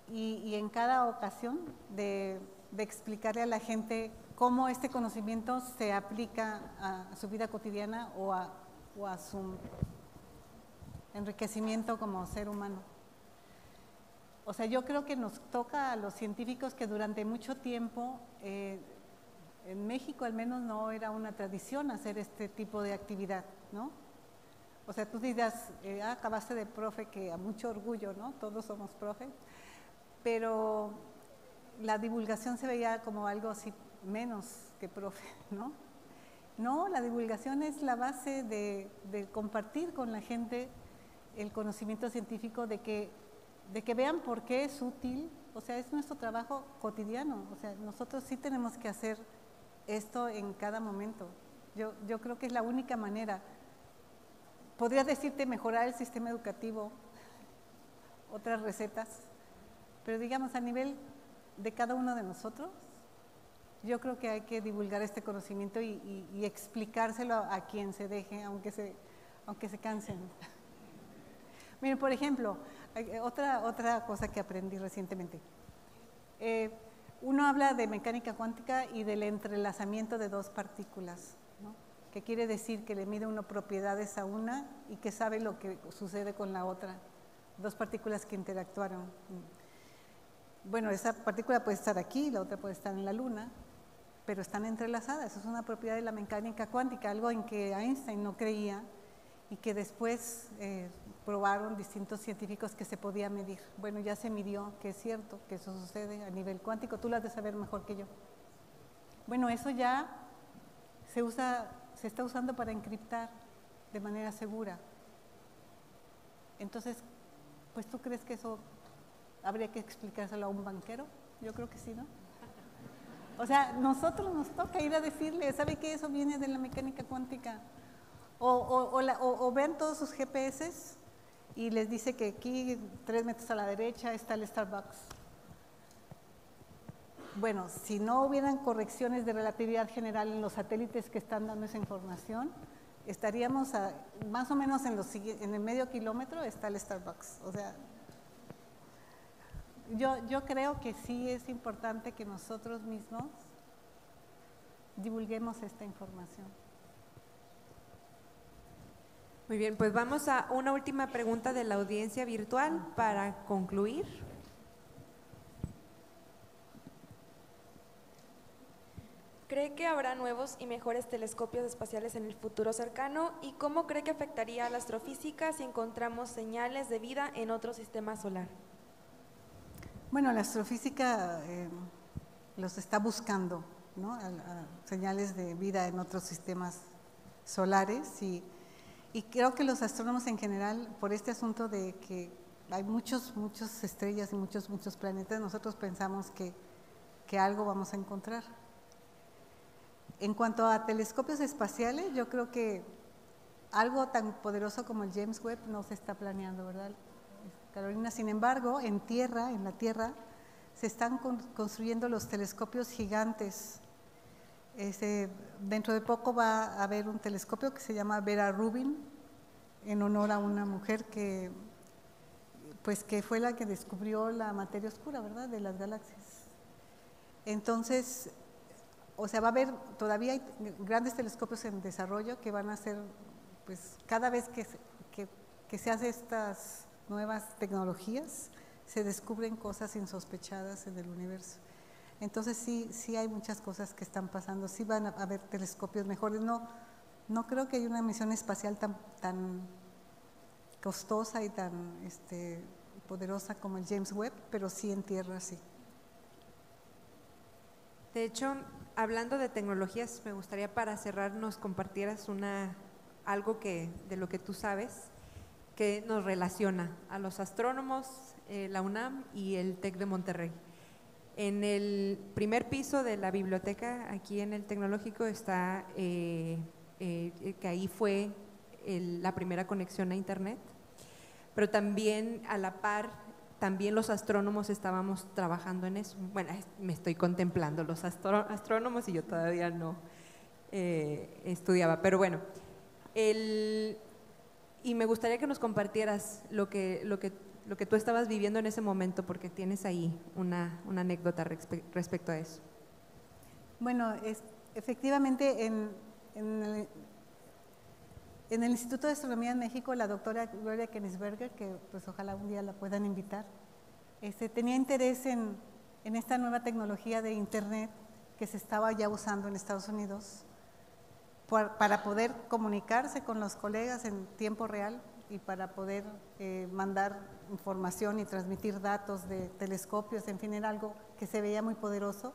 y en cada ocasión de explicarle a la gente cómo este conocimiento se aplica a su vida cotidiana o a su enriquecimiento como ser humano. O sea, yo creo que nos toca a los científicos que durante mucho tiempo en México al menos no era una tradición hacer este tipo de actividad, ¿no? O sea, tú dirás, acabaste de profe, que a mucho orgullo, ¿no? Todos somos profe, pero la divulgación se veía como algo así menos que profe, ¿no? No, la divulgación es la base de compartir con la gente el conocimiento científico, de que vean por qué es útil, o sea, es nuestro trabajo cotidiano, o sea, nosotros sí tenemos que hacer esto en cada momento. Yo creo que es la única manera. Podría decirte mejorar el sistema educativo, otras recetas, pero digamos a nivel de cada uno de nosotros, yo creo que hay que divulgar este conocimiento y explicárselo a quien se deje, aunque se cansen. Miren, por ejemplo, otra cosa que aprendí recientemente. Uno habla de mecánica cuántica y del entrelazamiento de dos partículas, ¿no? Que quiere decir que le mide uno propiedades a una y que sabe lo que sucede con la otra. Dos partículas que interactuaron. Bueno, esa partícula puede estar aquí, la otra puede estar en la luna, pero están entrelazadas. Eso es una propiedad de la mecánica cuántica, algo en que Einstein no creía y que después probaron distintos científicos que se podía medir. Bueno, ya se midió que es cierto que eso sucede a nivel cuántico, tú lo has de saber mejor que yo. Bueno, eso ya se está usando para encriptar de manera segura. Entonces, pues ¿tú crees que eso habría que explicárselo a un banquero? Yo creo que sí, ¿no? O sea, nosotros nos toca ir a decirle, ¿sabe qué? Eso viene de la mecánica cuántica. O vean todos sus GPS y les dice que aquí 3 metros a la derecha está el Starbucks. Bueno, si no hubieran correcciones de relatividad general en los satélites que están dando esa información, estaríamos más o menos en el medio kilómetro está el Starbucks. O sea, yo creo que sí es importante que nosotros mismos divulguemos esta información. Muy bien, pues vamos a una última pregunta de la audiencia virtual para concluir. ¿Cree que habrá nuevos y mejores telescopios espaciales en el futuro cercano? ¿Y cómo cree que afectaría a la astrofísica si encontramos señales de vida en otro sistema solar? Bueno, la astrofísica los está buscando, ¿no? Señales de vida en otros sistemas solares y creo que los astrónomos en general, por este asunto de que hay muchas estrellas y muchos planetas, nosotros pensamos que algo vamos a encontrar. En cuanto a telescopios espaciales, yo creo que algo tan poderoso como el James Webb no se está planeando, ¿verdad, Carolina? Sin embargo, en la Tierra, se están construyendo los telescopios gigantes. Dentro de poco va a haber un telescopio que se llama Vera Rubin, en honor a una mujer que fue la que descubrió la materia oscura, ¿verdad?, de las galaxias. Entonces, o sea, va a haber, todavía hay grandes telescopios en desarrollo que van a ser, pues cada vez que se hace estas nuevas tecnologías, se descubren cosas insospechadas en el universo. Entonces sí hay muchas cosas que están pasando, sí van a haber telescopios mejores. No creo que haya una misión espacial tan costosa y tan poderosa como el James Webb, pero sí en tierra sí. De hecho, hablando de tecnologías, me gustaría para cerrar nos compartieras algo de lo que tú sabes que nos relaciona a los astrónomos, la UNAM y el TEC de Monterrey. En el primer piso de la biblioteca, aquí en el Tecnológico, está que ahí fue la primera conexión a Internet, pero también a la par, también los astrónomos estábamos trabajando en eso. Bueno, me estoy contemplando los astrónomos y yo todavía no estudiaba, pero bueno. Y me gustaría que nos compartieras lo que tú estabas viviendo en ese momento, porque tienes ahí una anécdota respecto a eso. Bueno, efectivamente en el Instituto de Astronomía en México, la doctora Gloria Kenigsberger, que pues ojalá un día la puedan invitar, tenía interés en esta nueva tecnología de Internet que se estaba ya usando en Estados Unidos para poder comunicarse con los colegas en tiempo real y para poder mandar información y transmitir datos de telescopios, en fin, era algo que se veía muy poderoso.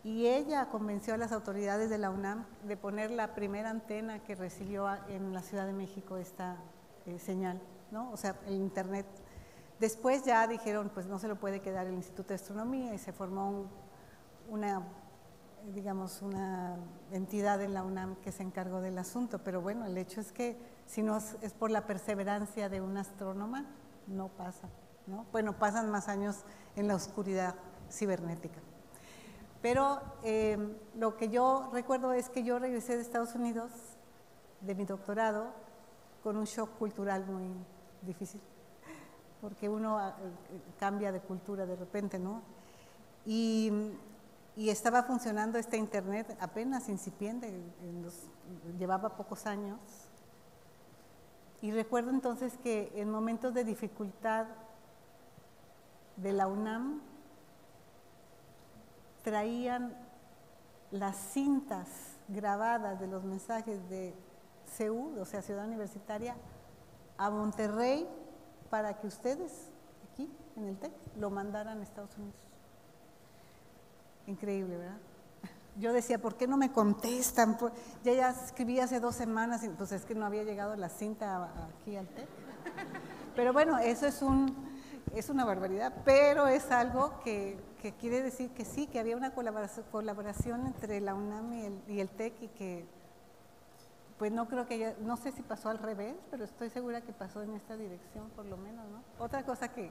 Y ella convenció a las autoridades de la UNAM de poner la primera antena que recibió en la Ciudad de México esta señal, ¿no? O sea, el Internet. Después ya dijeron, pues no se lo puede quedar el Instituto de Astronomía y se formó una entidad en la UNAM que se encargó del asunto. Pero bueno, el hecho es que si no es por la perseverancia de una astrónoma, no pasa, ¿no? Bueno, pasan más años en la oscuridad cibernética. Pero lo que yo recuerdo es que yo regresé de Estados Unidos, de mi doctorado, con un shock cultural muy difícil, porque uno cambia de cultura de repente, ¿no? Y estaba funcionando este Internet apenas incipiente, llevaba pocos años. Y recuerdo entonces que en momentos de dificultad de la UNAM, traían las cintas grabadas de los mensajes de CU, o sea, Ciudad Universitaria, a Monterrey para que ustedes, aquí en el TEC, lo mandaran a Estados Unidos. Increíble, ¿verdad? Yo decía, ¿por qué no me contestan? Ya escribí hace 2 semanas y pues es que no había llegado la cinta aquí al TEC. Pero bueno, eso es una barbaridad, pero es algo que quiere decir que sí, que había una colaboración entre la UNAM y el TEC y que pues no creo que no sé si pasó al revés, pero estoy segura que pasó en esta dirección por lo menos, ¿no? Otra cosa que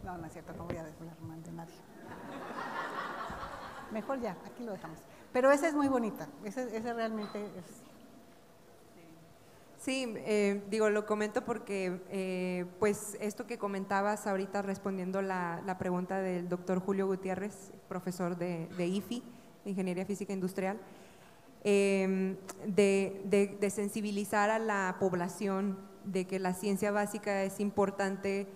no es cierto, no voy a hablar mal de nadie. Mejor ya, aquí lo dejamos. Pero esa es muy bonita, esa realmente es. Sí, lo comento porque pues esto que comentabas ahorita respondiendo la pregunta del doctor Julio Gutiérrez, profesor de IFI, de Ingeniería Física Industrial, de sensibilizar a la población de que la ciencia básica es importante.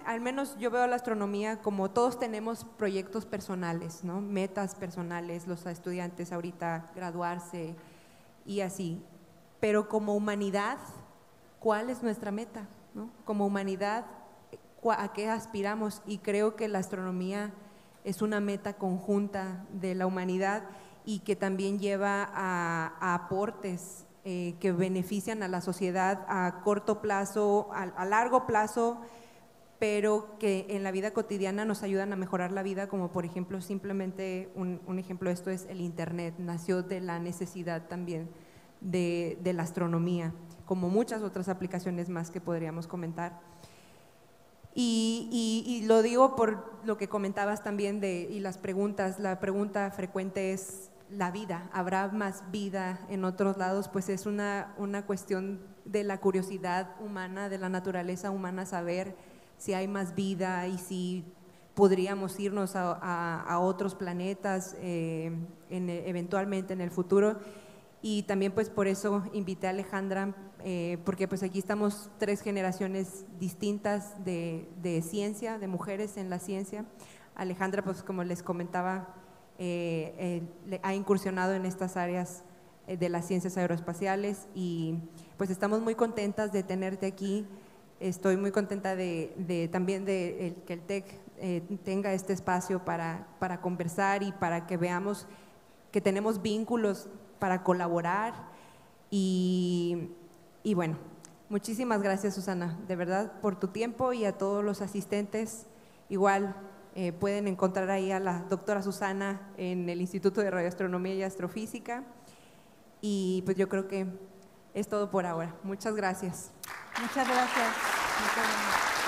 Al menos yo veo la astronomía como todos tenemos proyectos personales, ¿no? Metas personales, los estudiantes ahorita graduarse y así, pero como humanidad, ¿cuál es nuestra meta, ¿no? Como humanidad, ¿a qué aspiramos? Y creo que la astronomía es una meta conjunta de la humanidad y que también lleva a aportes que benefician a la sociedad a corto plazo, a largo plazo, pero que en la vida cotidiana nos ayudan a mejorar la vida, como por ejemplo, simplemente un ejemplo de esto es el Internet, nació de la necesidad también de la astronomía, como muchas otras aplicaciones más que podríamos comentar. Y lo digo por lo que comentabas también y las preguntas, la pregunta frecuente es la vida, ¿habrá más vida en otros lados? Pues es una cuestión de la curiosidad humana, de la naturaleza humana, saber si hay más vida y si podríamos irnos a otros planetas eventualmente en el futuro. Y también pues por eso invité a Alejandra, porque pues aquí estamos 3 generaciones distintas de ciencia, de mujeres en la ciencia. Alejandra, pues como les comentaba, ha incursionado en estas áreas de las ciencias aeroespaciales y pues estamos muy contentas de tenerte aquí. Estoy muy contenta también de que el TEC tenga este espacio para conversar y para que veamos que tenemos vínculos para colaborar y bueno, muchísimas gracias, Susana, de verdad, por tu tiempo, y a todos los asistentes. Igual pueden encontrar ahí a la doctora Susana en el Instituto de Radioastronomía y Astrofísica, y pues yo creo que es todo por ahora. Muchas gracias. Muchas gracias. Muchas gracias.